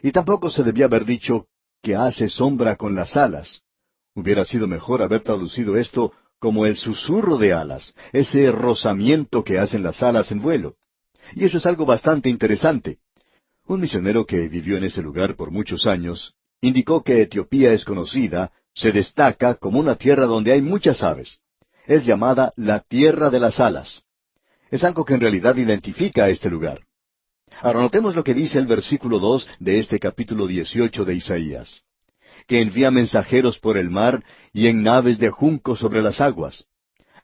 Y tampoco se debía haber dicho que hace sombra con las alas. Hubiera sido mejor haber traducido esto como el susurro de alas, ese rozamiento que hacen las alas en vuelo. Y eso es algo bastante interesante. Un misionero que vivió en ese lugar por muchos años indicó que Etiopía es conocida, se destaca como una tierra donde hay muchas aves. Es llamada la tierra de las alas. Es algo que en realidad identifica a este lugar. Ahora notemos lo que dice el versículo 2 de este capítulo 18 de Isaías. Que envía mensajeros por el mar y en naves de junco sobre las aguas.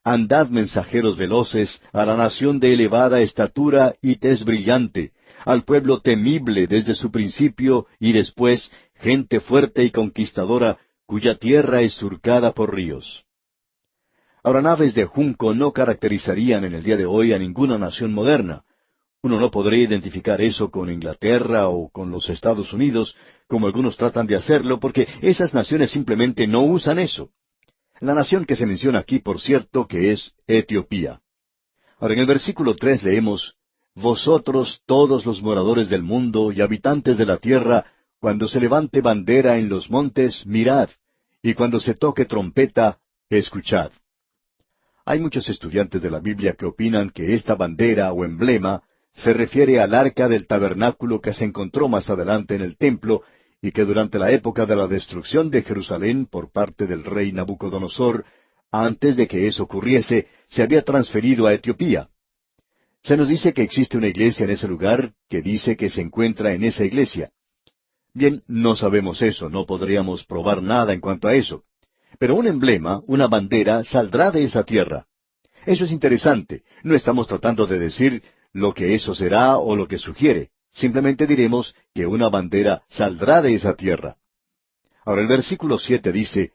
Andad mensajeros veloces a la nación de elevada estatura y tez brillante, al pueblo temible desde su principio y después, gente fuerte y conquistadora, cuya tierra es surcada por ríos. Ahora, naves de junco no caracterizarían en el día de hoy a ninguna nación moderna. Uno no podría identificar eso con Inglaterra o con los Estados Unidos, como algunos tratan de hacerlo, porque esas naciones simplemente no usan eso. La nación que se menciona aquí, por cierto, que es Etiopía. Ahora, en el versículo 3 leemos, Vosotros todos los moradores del mundo y habitantes de la tierra, cuando se levante bandera en los montes, mirad, y cuando se toque trompeta, escuchad. Hay muchos estudiantes de la Biblia que opinan que esta bandera o emblema se refiere al arca del tabernáculo que se encontró más adelante en el templo y que durante la época de la destrucción de Jerusalén por parte del rey Nabucodonosor, antes de que eso ocurriese, se había transferido a Etiopía. Se nos dice que existe una iglesia en ese lugar que dice que se encuentra en esa iglesia. Bien, no sabemos eso, no podríamos probar nada en cuanto a eso. Pero un emblema, una bandera, saldrá de esa tierra. Eso es interesante. No estamos tratando de decir lo que eso será o lo que sugiere. Simplemente diremos que una bandera saldrá de esa tierra. Ahora el versículo 7 dice,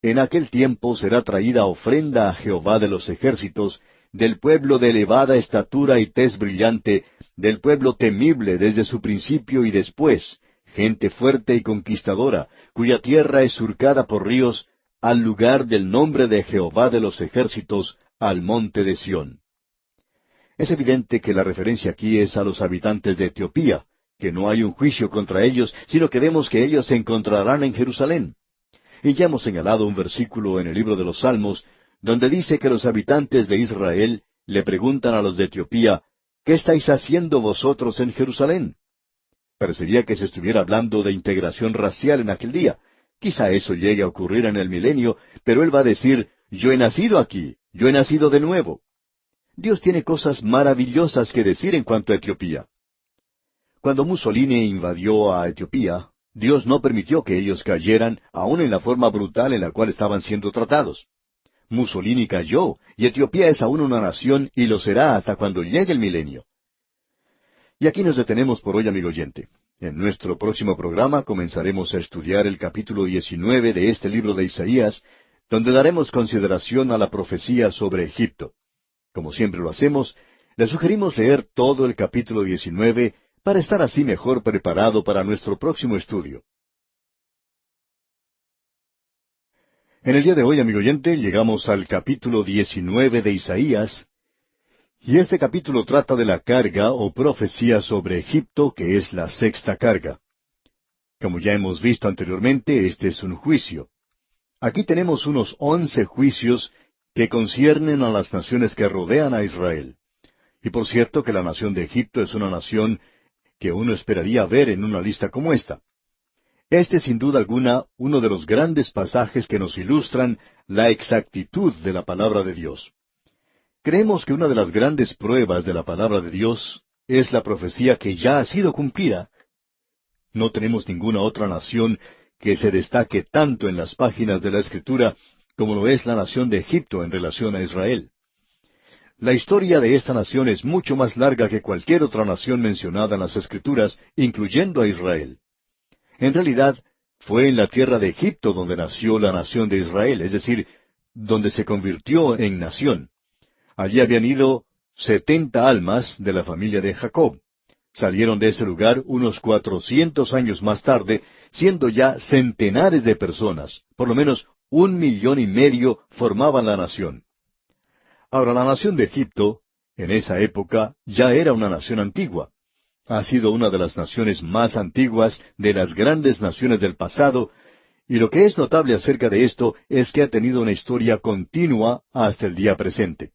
En aquel tiempo será traída ofrenda a Jehová de los ejércitos, del pueblo de elevada estatura y tez brillante, del pueblo temible desde su principio y después, gente fuerte y conquistadora, cuya tierra es surcada por ríos, al lugar del nombre de Jehová de los ejércitos, al monte de Sión. Es evidente que la referencia aquí es a los habitantes de Etiopía, que no hay un juicio contra ellos, sino que vemos que ellos se encontrarán en Jerusalén. Y ya hemos señalado un versículo en el libro de los Salmos, donde dice que los habitantes de Israel le preguntan a los de Etiopía, ¿qué estáis haciendo vosotros en Jerusalén? Parecería que se estuviera hablando de integración racial en aquel día. Quizá eso llegue a ocurrir en el milenio, pero él va a decir, yo he nacido aquí, yo he nacido de nuevo. Dios tiene cosas maravillosas que decir en cuanto a Etiopía. Cuando Mussolini invadió a Etiopía, Dios no permitió que ellos cayeran, aun en la forma brutal en la cual estaban siendo tratados. Mussolini cayó, y Etiopía es aún una nación y lo será hasta cuando llegue el milenio. Y aquí nos detenemos por hoy, amigo oyente. En nuestro próximo programa comenzaremos a estudiar el capítulo 19 de este libro de Isaías, donde daremos consideración a la profecía sobre Egipto. Como siempre lo hacemos, le sugerimos leer todo el capítulo 19 para estar así mejor preparado para nuestro próximo estudio. En el día de hoy, amigo oyente, llegamos al capítulo 19 de Isaías, y este capítulo trata de la carga o profecía sobre Egipto, que es la sexta carga. Como ya hemos visto anteriormente, este es un juicio. Aquí tenemos unos 11 juicios que conciernen a las naciones que rodean a Israel. Y por cierto que la nación de Egipto es una nación que uno esperaría ver en una lista como esta. Este es sin duda alguna uno de los grandes pasajes que nos ilustran la exactitud de la palabra de Dios. Creemos que una de las grandes pruebas de la palabra de Dios es la profecía que ya ha sido cumplida. No tenemos ninguna otra nación que se destaque tanto en las páginas de la Escritura como lo es la nación de Egipto en relación a Israel. La historia de esta nación es mucho más larga que cualquier otra nación mencionada en las Escrituras, incluyendo a Israel. En realidad, fue en la tierra de Egipto donde nació la nación de Israel, es decir, donde se convirtió en nación. Allí habían ido 70 almas de la familia de Jacob. Salieron de ese lugar unos 400 años más tarde, siendo ya centenares de personas, por lo menos 1,5 millones formaban la nación. Ahora, la nación de Egipto, en esa época, ya era una nación antigua. Ha sido una de las naciones más antiguas de las grandes naciones del pasado, y lo que es notable acerca de esto es que ha tenido una historia continua hasta el día presente.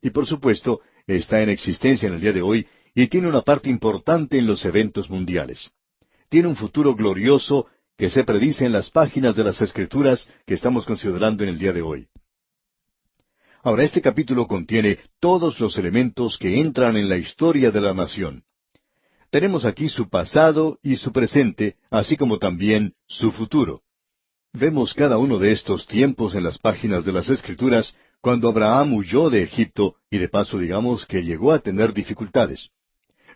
Y por supuesto, está en existencia en el día de hoy y tiene una parte importante en los eventos mundiales. Tiene un futuro glorioso que se predice en las páginas de las Escrituras que estamos considerando en el día de hoy. Ahora, este capítulo contiene todos los elementos que entran en la historia de la nación. Tenemos aquí su pasado y su presente, así como también su futuro. Vemos cada uno de estos tiempos en las páginas de las Escrituras cuando Abraham huyó de Egipto y de paso digamos que llegó a tener dificultades.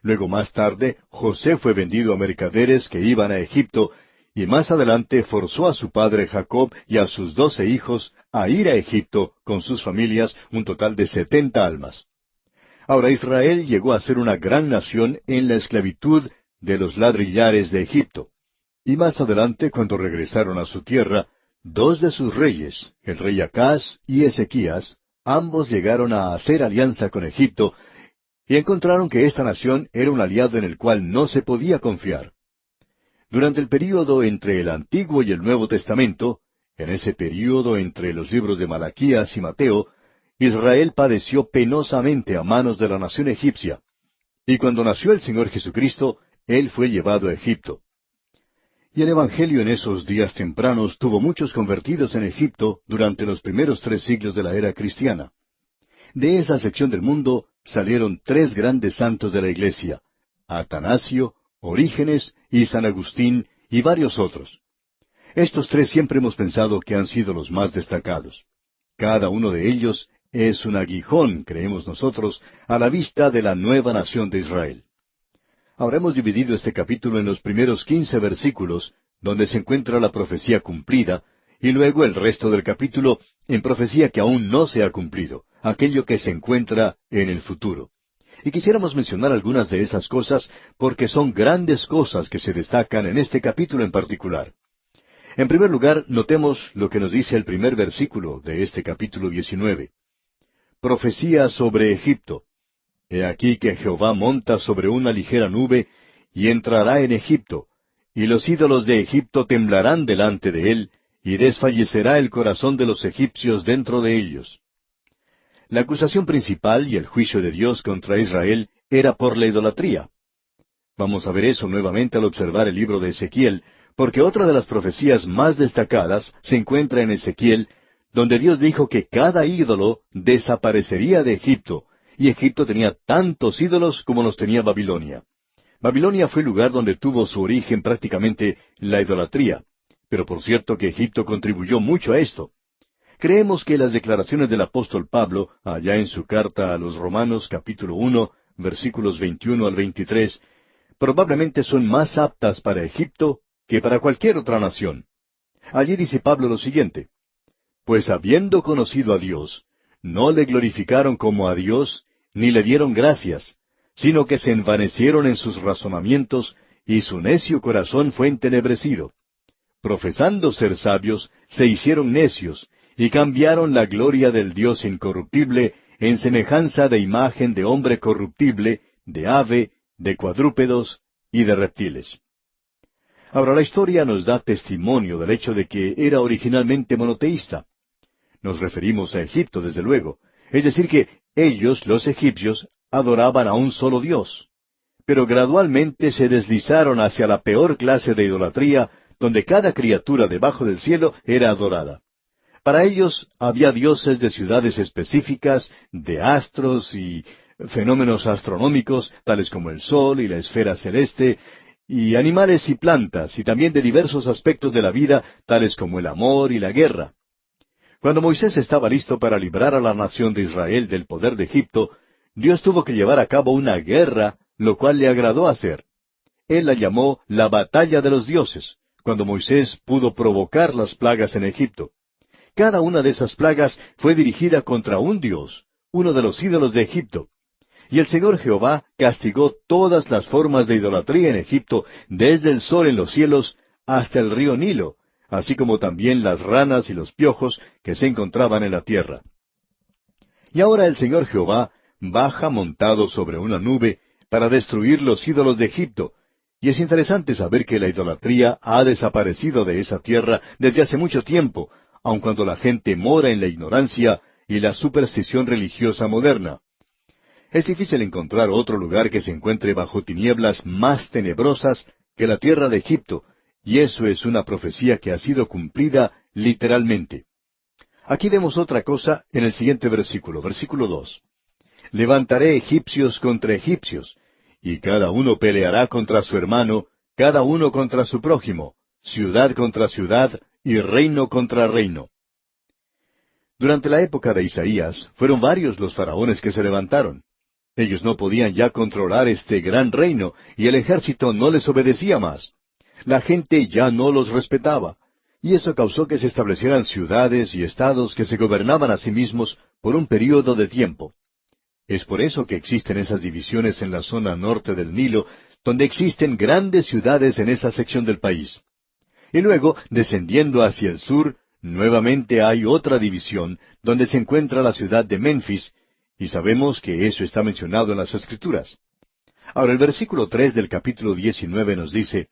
Luego más tarde, José fue vendido a mercaderes que iban a Egipto y más adelante forzó a su padre Jacob y a sus 12 hijos a ir a Egipto con sus familias, un total de 70 almas. Ahora Israel llegó a ser una gran nación en la esclavitud de los ladrillares de Egipto. Y más adelante, cuando regresaron a su tierra, dos de sus reyes, el rey Acaz y Ezequías, ambos llegaron a hacer alianza con Egipto, y encontraron que esta nación era un aliado en el cual no se podía confiar. Durante el período entre el Antiguo y el Nuevo Testamento, en ese período entre los libros de Malaquías y Mateo, Israel padeció penosamente a manos de la nación egipcia. Y cuando nació el Señor Jesucristo, Él fue llevado a Egipto. Y el Evangelio en esos días tempranos tuvo muchos convertidos en Egipto durante los primeros 3 siglos de la era cristiana. De esa sección del mundo salieron 3 grandes santos de la Iglesia: Atanasio, Orígenes y San Agustín y varios otros. Estos 3 siempre hemos pensado que han sido los más destacados. Cada uno de ellos es un aguijón, creemos nosotros, a la vista de la nueva nación de Israel. Ahora hemos dividido este capítulo en los primeros 15 versículos, donde se encuentra la profecía cumplida, y luego el resto del capítulo en profecía que aún no se ha cumplido, aquello que se encuentra en el futuro. Y quisiéramos mencionar algunas de esas cosas porque son grandes cosas que se destacan en este capítulo en particular. En primer lugar, notemos lo que nos dice el primer versículo de este capítulo 19. Profecía sobre Egipto. He aquí que Jehová monta sobre una ligera nube, y entrará en Egipto, y los ídolos de Egipto temblarán delante de él, y desfallecerá el corazón de los egipcios dentro de ellos. La acusación principal y el juicio de Dios contra Israel era por la idolatría. Vamos a ver eso nuevamente al observar el libro de Ezequiel, porque otra de las profecías más destacadas se encuentra en Ezequiel, donde Dios dijo que cada ídolo desaparecería de Egipto, y Egipto tenía tantos ídolos como los tenía Babilonia. Babilonia fue el lugar donde tuvo su origen prácticamente la idolatría, pero por cierto que Egipto contribuyó mucho a esto. Creemos que las declaraciones del apóstol Pablo, allá en su carta a los Romanos capítulo 1, versículos 21 al 23, probablemente son más aptas para Egipto que para cualquier otra nación. Allí dice Pablo lo siguiente: Pues habiendo conocido a Dios, no le glorificaron como a Dios, ni le dieron gracias, sino que se envanecieron en sus razonamientos, y su necio corazón fue entenebrecido. Profesando ser sabios, se hicieron necios, y cambiaron la gloria del Dios incorruptible en semejanza de imagen de hombre corruptible, de ave, de cuadrúpedos y de reptiles. Ahora, la historia nos da testimonio del hecho de que era originalmente monoteísta. Nos referimos a Egipto, desde luego. Es decir, que ellos, los egipcios, adoraban a un solo Dios. Pero gradualmente se deslizaron hacia la peor clase de idolatría, donde cada criatura debajo del cielo era adorada. Para ellos había dioses de ciudades específicas, de astros y fenómenos astronómicos, tales como el sol y la esfera celeste, y animales y plantas, y también de diversos aspectos de la vida, tales como el amor y la guerra. Cuando Moisés estaba listo para librar a la nación de Israel del poder de Egipto, Dios tuvo que llevar a cabo una guerra, lo cual le agradó hacer. Él la llamó la batalla de los dioses, cuando Moisés pudo provocar las plagas en Egipto. Cada una de esas plagas fue dirigida contra un dios, uno de los ídolos de Egipto. Y el Señor Jehová castigó todas las formas de idolatría en Egipto, desde el sol en los cielos hasta el río Nilo, así como también las ranas y los piojos que se encontraban en la tierra. Y ahora el Señor Jehová baja montado sobre una nube para destruir los ídolos de Egipto. Y es interesante saber que la idolatría ha desaparecido de esa tierra desde hace mucho tiempo, aun cuando la gente mora en la ignorancia y la superstición religiosa moderna. Es difícil encontrar otro lugar que se encuentre bajo tinieblas más tenebrosas que la tierra de Egipto, y eso es una profecía que ha sido cumplida literalmente. Aquí vemos otra cosa en el siguiente versículo, versículo 2. Levantaré egipcios contra egipcios, y cada uno peleará contra su hermano, cada uno contra su prójimo, ciudad contra ciudad, y reino contra reino. Durante la época de Isaías, fueron varios los faraones que se levantaron. Ellos no podían ya controlar este gran reino, y el ejército no les obedecía más. La gente ya no los respetaba, y eso causó que se establecieran ciudades y estados que se gobernaban a sí mismos por un período de tiempo. Es por eso que existen esas divisiones en la zona norte del Nilo, donde existen grandes ciudades en esa sección del país. Y luego, descendiendo hacia el sur, nuevamente hay otra división donde se encuentra la ciudad de Menfis, y sabemos que eso está mencionado en las Escrituras. Ahora el versículo 3 del capítulo 19 nos dice,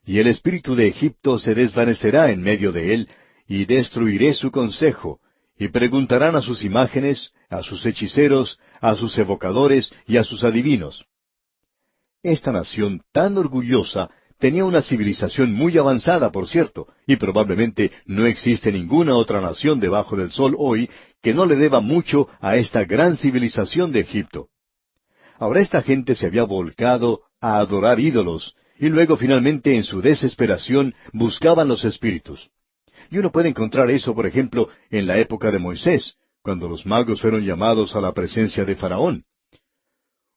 y el espíritu de Egipto se desvanecerá en medio de él, y destruiré su consejo, y preguntarán a sus imágenes, a sus hechiceros, a sus evocadores y a sus adivinos. Esta nación tan orgullosa tenía una civilización muy avanzada, por cierto, y probablemente no existe ninguna otra nación debajo del sol hoy que no le deba mucho a esta gran civilización de Egipto. Ahora esta gente se había volcado a adorar ídolos, y luego finalmente en su desesperación buscaban los espíritus. Y uno puede encontrar eso, por ejemplo, en la época de Moisés, cuando los magos fueron llamados a la presencia de Faraón.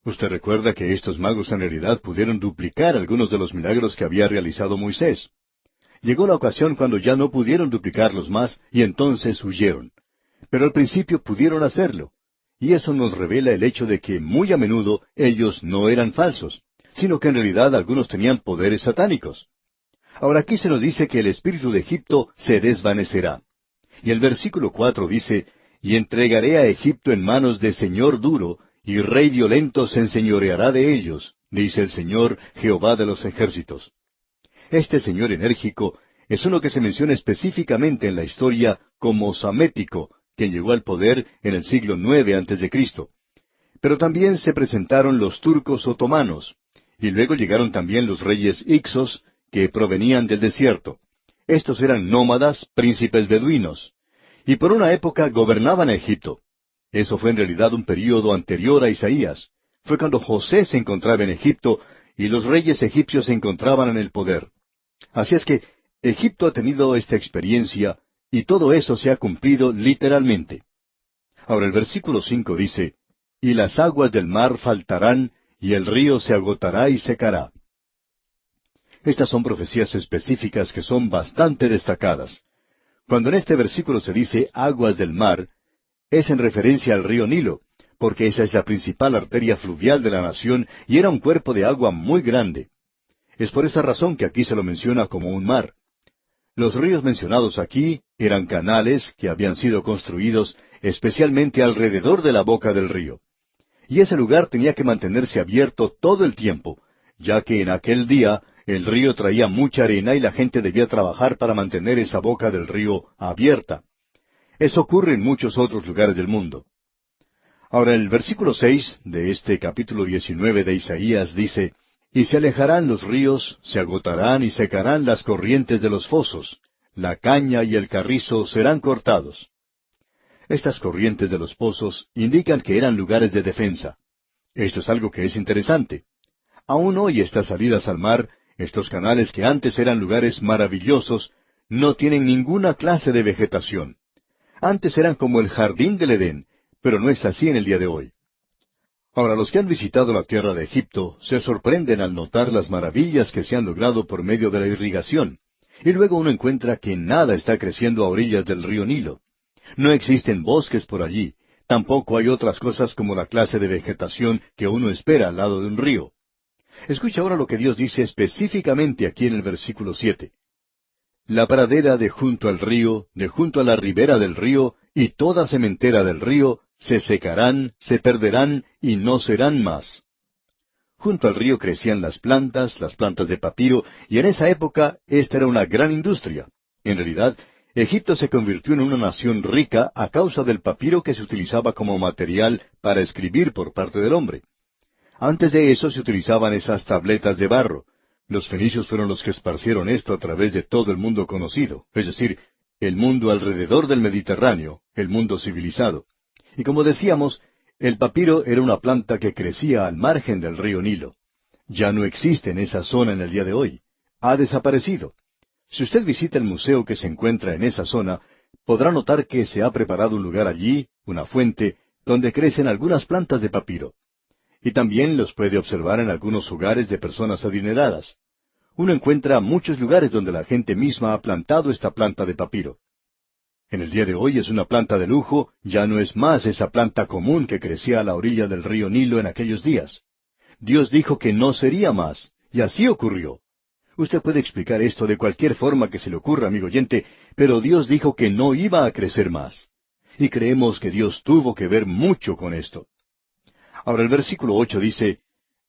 Usted recuerda que estos magos en realidad pudieron duplicar algunos de los milagros que había realizado Moisés. Llegó la ocasión cuando ya no pudieron duplicarlos más y entonces huyeron. Pero al principio pudieron hacerlo. Y eso nos revela el hecho de que muy a menudo ellos no eran falsos, sino que en realidad algunos tenían poderes satánicos. Ahora aquí se nos dice que el espíritu de Egipto se desvanecerá. Y el versículo 4 dice, y entregaré a Egipto en manos de señor duro, y rey violento se enseñoreará de ellos, dice el Señor Jehová de los ejércitos. Este señor enérgico es uno que se menciona específicamente en la historia como Samético, quien llegó al poder en el siglo IX a.C. Pero también se presentaron los turcos otomanos, y luego llegaron también los reyes Ixos, que provenían del desierto. Estos eran nómadas, príncipes beduinos, y por una época gobernaban a Egipto. Eso fue en realidad un período anterior a Isaías. Fue cuando José se encontraba en Egipto y los reyes egipcios se encontraban en el poder. Así es que Egipto ha tenido esta experiencia y todo eso se ha cumplido literalmente. Ahora el versículo 5 dice, y las aguas del mar faltarán y el río se agotará y secará. Estas son profecías específicas que son bastante destacadas. Cuando en este versículo se dice aguas del mar, es en referencia al río Nilo, porque esa es la principal arteria fluvial de la nación y era un cuerpo de agua muy grande. Es por esa razón que aquí se lo menciona como un mar. Los ríos mencionados aquí eran canales que habían sido construidos especialmente alrededor de la boca del río. Y ese lugar tenía que mantenerse abierto todo el tiempo, ya que en aquel día el río traía mucha arena y la gente debía trabajar para mantener esa boca del río abierta. Eso ocurre en muchos otros lugares del mundo. Ahora el versículo 6 de este capítulo 19 de Isaías dice, y se alejarán los ríos, se agotarán y secarán las corrientes de los fosos, la caña y el carrizo serán cortados. Estas corrientes de los pozos indican que eran lugares de defensa. Esto es algo que es interesante. Aún hoy estas salidas al mar, estos canales que antes eran lugares maravillosos, no tienen ninguna clase de vegetación. Antes eran como el jardín del Edén, pero no es así en el día de hoy. Ahora, los que han visitado la tierra de Egipto se sorprenden al notar las maravillas que se han logrado por medio de la irrigación, y luego uno encuentra que nada está creciendo a orillas del río Nilo. No existen bosques por allí, tampoco hay otras cosas como la clase de vegetación que uno espera al lado de un río. Escucha ahora lo que Dios dice específicamente aquí en el versículo 7. La pradera de junto al río, de junto a la ribera del río, y toda sementera del río, se secarán, se perderán, y no serán más. Junto al río crecían las plantas de papiro, y en esa época esta era una gran industria. En realidad, Egipto se convirtió en una nación rica a causa del papiro que se utilizaba como material para escribir por parte del hombre. Antes de eso se utilizaban esas tabletas de barro. Los fenicios fueron los que esparcieron esto a través de todo el mundo conocido, es decir, el mundo alrededor del Mediterráneo, el mundo civilizado. Y como decíamos, el papiro era una planta que crecía al margen del río Nilo. Ya no existe en esa zona en el día de hoy. Ha desaparecido. Si usted visita el museo que se encuentra en esa zona, podrá notar que se ha preparado un lugar allí, una fuente, donde crecen algunas plantas de papiro. Y también los puede observar en algunos hogares de personas adineradas. Uno encuentra muchos lugares donde la gente misma ha plantado esta planta de papiro. En el día de hoy es una planta de lujo, ya no es más esa planta común que crecía a la orilla del río Nilo en aquellos días. Dios dijo que no sería más, y así ocurrió. Usted puede explicar esto de cualquier forma que se le ocurra, amigo oyente, pero Dios dijo que no iba a crecer más. Y creemos que Dios tuvo que ver mucho con esto. Ahora el versículo 8 dice,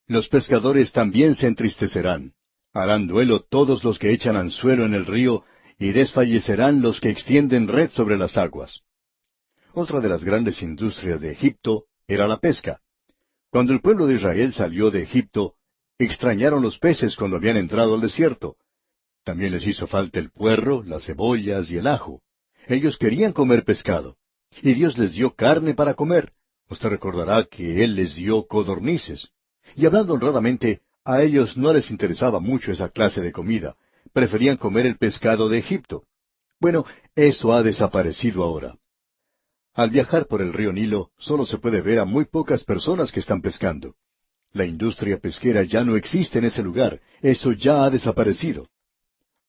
los pescadores también se entristecerán. Harán duelo todos los que echan anzuelo en el río, y desfallecerán los que extienden red sobre las aguas. Otra de las grandes industrias de Egipto era la pesca. Cuando el pueblo de Israel salió de Egipto, extrañaron los peces cuando habían entrado al desierto. También les hizo falta el puerro, las cebollas y el ajo. Ellos querían comer pescado. Y Dios les dio carne para comer. Usted recordará que Él les dio codornices. Y hablando honradamente, a ellos no les interesaba mucho esa clase de comida. Preferían comer el pescado de Egipto. Bueno, eso ha desaparecido ahora. Al viajar por el río Nilo, solo se puede ver a muy pocas personas que están pescando. La industria pesquera ya no existe en ese lugar. Eso ya ha desaparecido.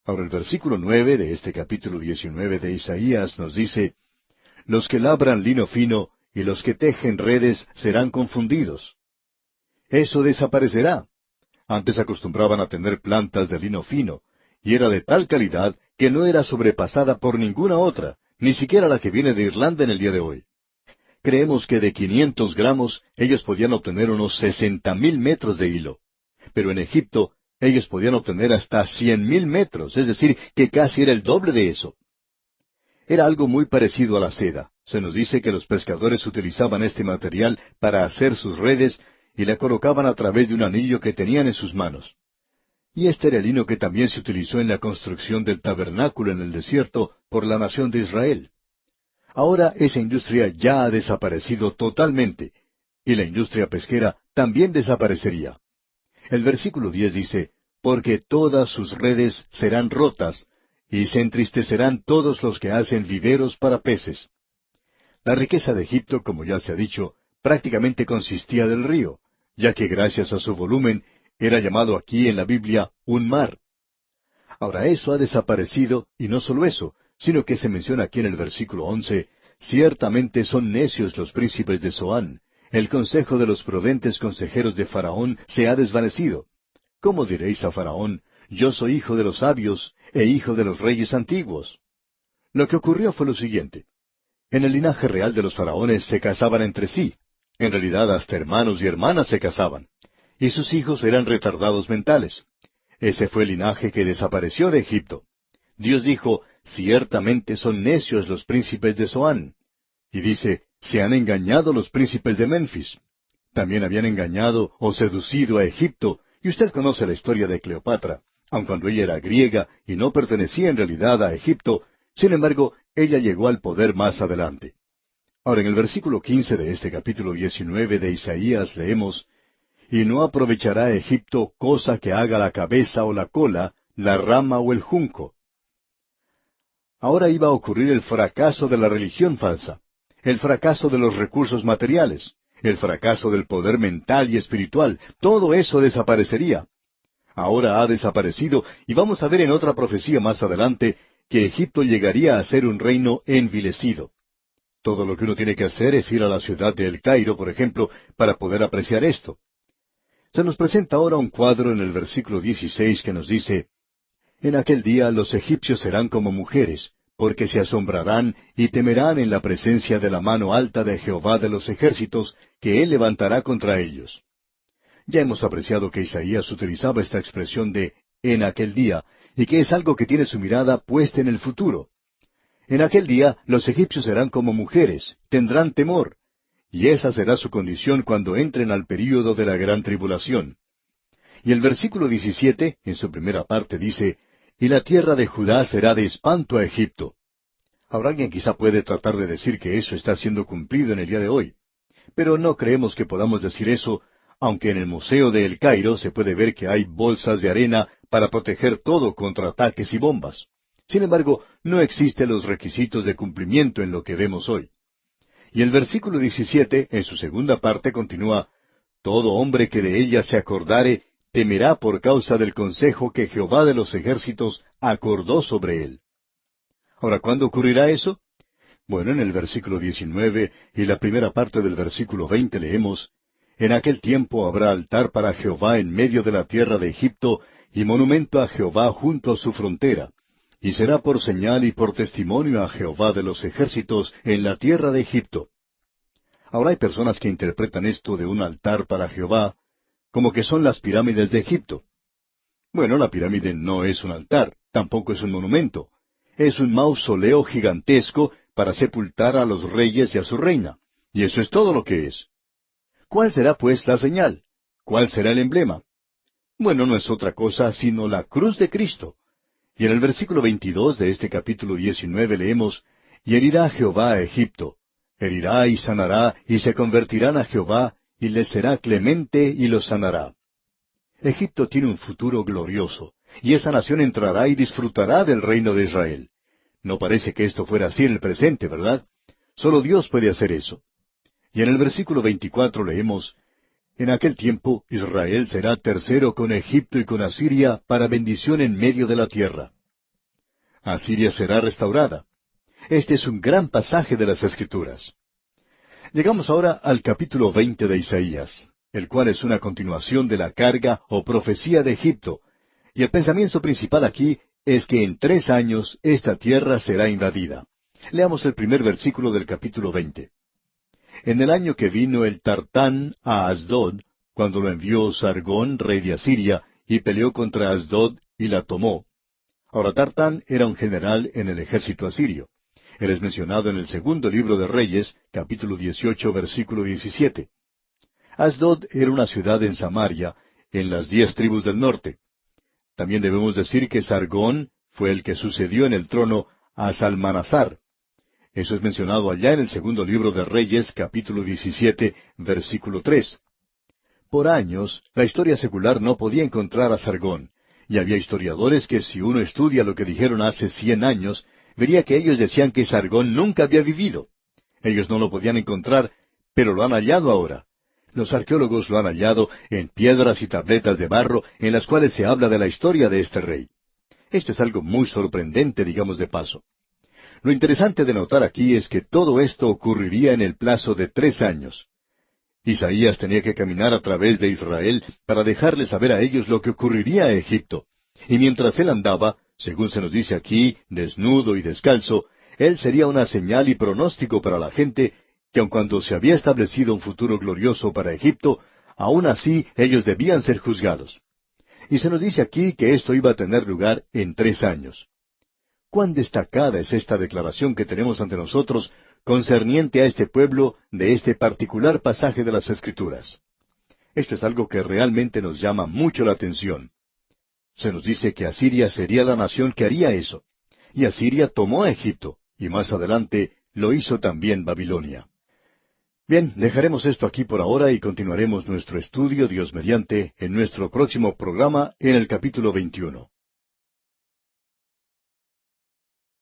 Ahora el versículo 9 de este capítulo 19 de Isaías nos dice, los que labran lino fino y los que tejen redes serán confundidos. Eso desaparecerá. Antes acostumbraban a tener plantas de lino fino, y era de tal calidad que no era sobrepasada por ninguna otra, ni siquiera la que viene de Irlanda en el día de hoy. Creemos que de 500 gramos ellos podían obtener unos 60,000 metros de hilo. Pero en Egipto ellos podían obtener hasta 100,000 metros, es decir, que casi era el doble de eso. Era algo muy parecido a la seda. Se nos dice que los pescadores utilizaban este material para hacer sus redes y la colocaban a través de un anillo que tenían en sus manos. Y este era el lino que también se utilizó en la construcción del tabernáculo en el desierto por la nación de Israel. Ahora esa industria ya ha desaparecido totalmente, y la industria pesquera también desaparecería. El versículo 10 dice, porque todas sus redes serán rotas, y se entristecerán todos los que hacen viveros para peces. La riqueza de Egipto, como ya se ha dicho, prácticamente consistía del río, ya que gracias a su volumen era llamado aquí en la Biblia un mar. Ahora eso ha desaparecido, y no solo eso, sino que se menciona aquí en el versículo 11, ciertamente son necios los príncipes de Zoán, el consejo de los prudentes consejeros de Faraón se ha desvanecido. ¿Cómo diréis a Faraón, yo soy hijo de los sabios e hijo de los reyes antiguos? Lo que ocurrió fue lo siguiente. En el linaje real de los faraones se casaban entre sí. En realidad hasta hermanos y hermanas se casaban. Y sus hijos eran retardados mentales. Ese fue el linaje que desapareció de Egipto. Dios dijo, ciertamente son necios los príncipes de Zoán. Y dice, se han engañado los príncipes de Menfis. También habían engañado o seducido a Egipto, y usted conoce la historia de Cleopatra. Aun cuando ella era griega y no pertenecía en realidad a Egipto, sin embargo, ella llegó al poder más adelante. Ahora, en el versículo 15 de este capítulo 19 de Isaías leemos, y no aprovechará Egipto cosa que haga la cabeza o la cola, la rama o el junco. Ahora iba a ocurrir el fracaso de la religión falsa, el fracaso de los recursos materiales, el fracaso del poder mental y espiritual. Todo eso desaparecería. Ahora ha desaparecido, y vamos a ver en otra profecía más adelante que Egipto llegaría a ser un reino envilecido. Todo lo que uno tiene que hacer es ir a la ciudad de El Cairo, por ejemplo, para poder apreciar esto. Se nos presenta ahora un cuadro en el versículo 16 que nos dice, en aquel día los egipcios serán como mujeres, porque se asombrarán y temerán en la presencia de la mano alta de Jehová de los ejércitos, que Él levantará contra ellos. Ya hemos apreciado que Isaías utilizaba esta expresión de en aquel día, y que es algo que tiene su mirada puesta en el futuro. En aquel día los egipcios serán como mujeres, tendrán temor, y esa será su condición cuando entren al período de la gran tribulación. Y el versículo 17, en su primera parte, dice, y la tierra de Judá será de espanto a Egipto. Ahora alguien quizá puede tratar de decir que eso está siendo cumplido en el día de hoy. Pero no creemos que podamos decir eso, aunque en el Museo de El Cairo se puede ver que hay bolsas de arena para proteger todo contra ataques y bombas. Sin embargo, no existen los requisitos de cumplimiento en lo que vemos hoy. Y el versículo 17, en su segunda parte, continúa, todo hombre que de ella se acordare, temerá por causa del consejo que Jehová de los ejércitos acordó sobre él. Ahora, ¿cuándo ocurrirá eso? Bueno, en el versículo 19 y la primera parte del versículo 20 leemos, en aquel tiempo habrá altar para Jehová en medio de la tierra de Egipto, y monumento a Jehová junto a su frontera, y será por señal y por testimonio a Jehová de los ejércitos en la tierra de Egipto. Ahora hay personas que interpretan esto de un altar para Jehová como que son las pirámides de Egipto. Bueno, la pirámide no es un altar, tampoco es un monumento. Es un mausoleo gigantesco para sepultar a los reyes y a su reina. Y eso es todo lo que es. ¿Cuál será, pues, la señal? ¿Cuál será el emblema? Bueno, no es otra cosa sino la cruz de Cristo. Y en el versículo 22 de este capítulo 19 leemos, «Y herirá Jehová a Egipto, herirá y sanará, y se convertirán a Jehová, y les será clemente y los sanará». Egipto tiene un futuro glorioso, y esa nación entrará y disfrutará del reino de Israel. No parece que esto fuera así en el presente, ¿verdad? Solo Dios puede hacer eso. Y en el versículo 24 leemos, «En aquel tiempo Israel será tercero con Egipto y con Asiria para bendición en medio de la tierra». Asiria será restaurada. Este es un gran pasaje de las Escrituras. Llegamos ahora al capítulo 20 de Isaías, el cual es una continuación de la carga o profecía de Egipto, y el pensamiento principal aquí es que en 3 años esta tierra será invadida. Leamos el primer versículo del capítulo 20. «En el año que vino el Tartán a Asdod, cuando lo envió Sargón, rey de Asiria, y peleó contra Asdod y la tomó». Ahora Tartán era un general en el ejército asirio. Él es mencionado en el segundo libro de Reyes, capítulo 18, versículo 17. Asdod era una ciudad en Samaria, en las 10 tribus del norte. También debemos decir que Sargón fue el que sucedió en el trono a Salmanasar. Eso es mencionado allá en el segundo libro de Reyes, capítulo 17, versículo 3. Por años, la historia secular no podía encontrar a Sargón, y había historiadores que si uno estudia lo que dijeron hace 100 años, vería que ellos decían que Sargón nunca había vivido. Ellos no lo podían encontrar, pero lo han hallado ahora. Los arqueólogos lo han hallado en piedras y tabletas de barro en las cuales se habla de la historia de este rey. Esto es algo muy sorprendente, digamos de paso. Lo interesante de notar aquí es que todo esto ocurriría en el plazo de 3 años. Isaías tenía que caminar a través de Israel para dejarles saber a ellos lo que ocurriría a Egipto. Y mientras él andaba, según se nos dice aquí, desnudo y descalzo, él sería una señal y pronóstico para la gente que aun cuando se había establecido un futuro glorioso para Egipto, aún así ellos debían ser juzgados. Y se nos dice aquí que esto iba a tener lugar en 3 años. Cuán destacada es esta declaración que tenemos ante nosotros concerniente a este pueblo de este particular pasaje de las Escrituras. Esto es algo que realmente nos llama mucho la atención. Se nos dice que Asiria sería la nación que haría eso. Y Asiria tomó a Egipto, y más adelante lo hizo también Babilonia. Bien, dejaremos esto aquí por ahora y continuaremos nuestro estudio, Dios mediante, en nuestro próximo programa en el capítulo 21.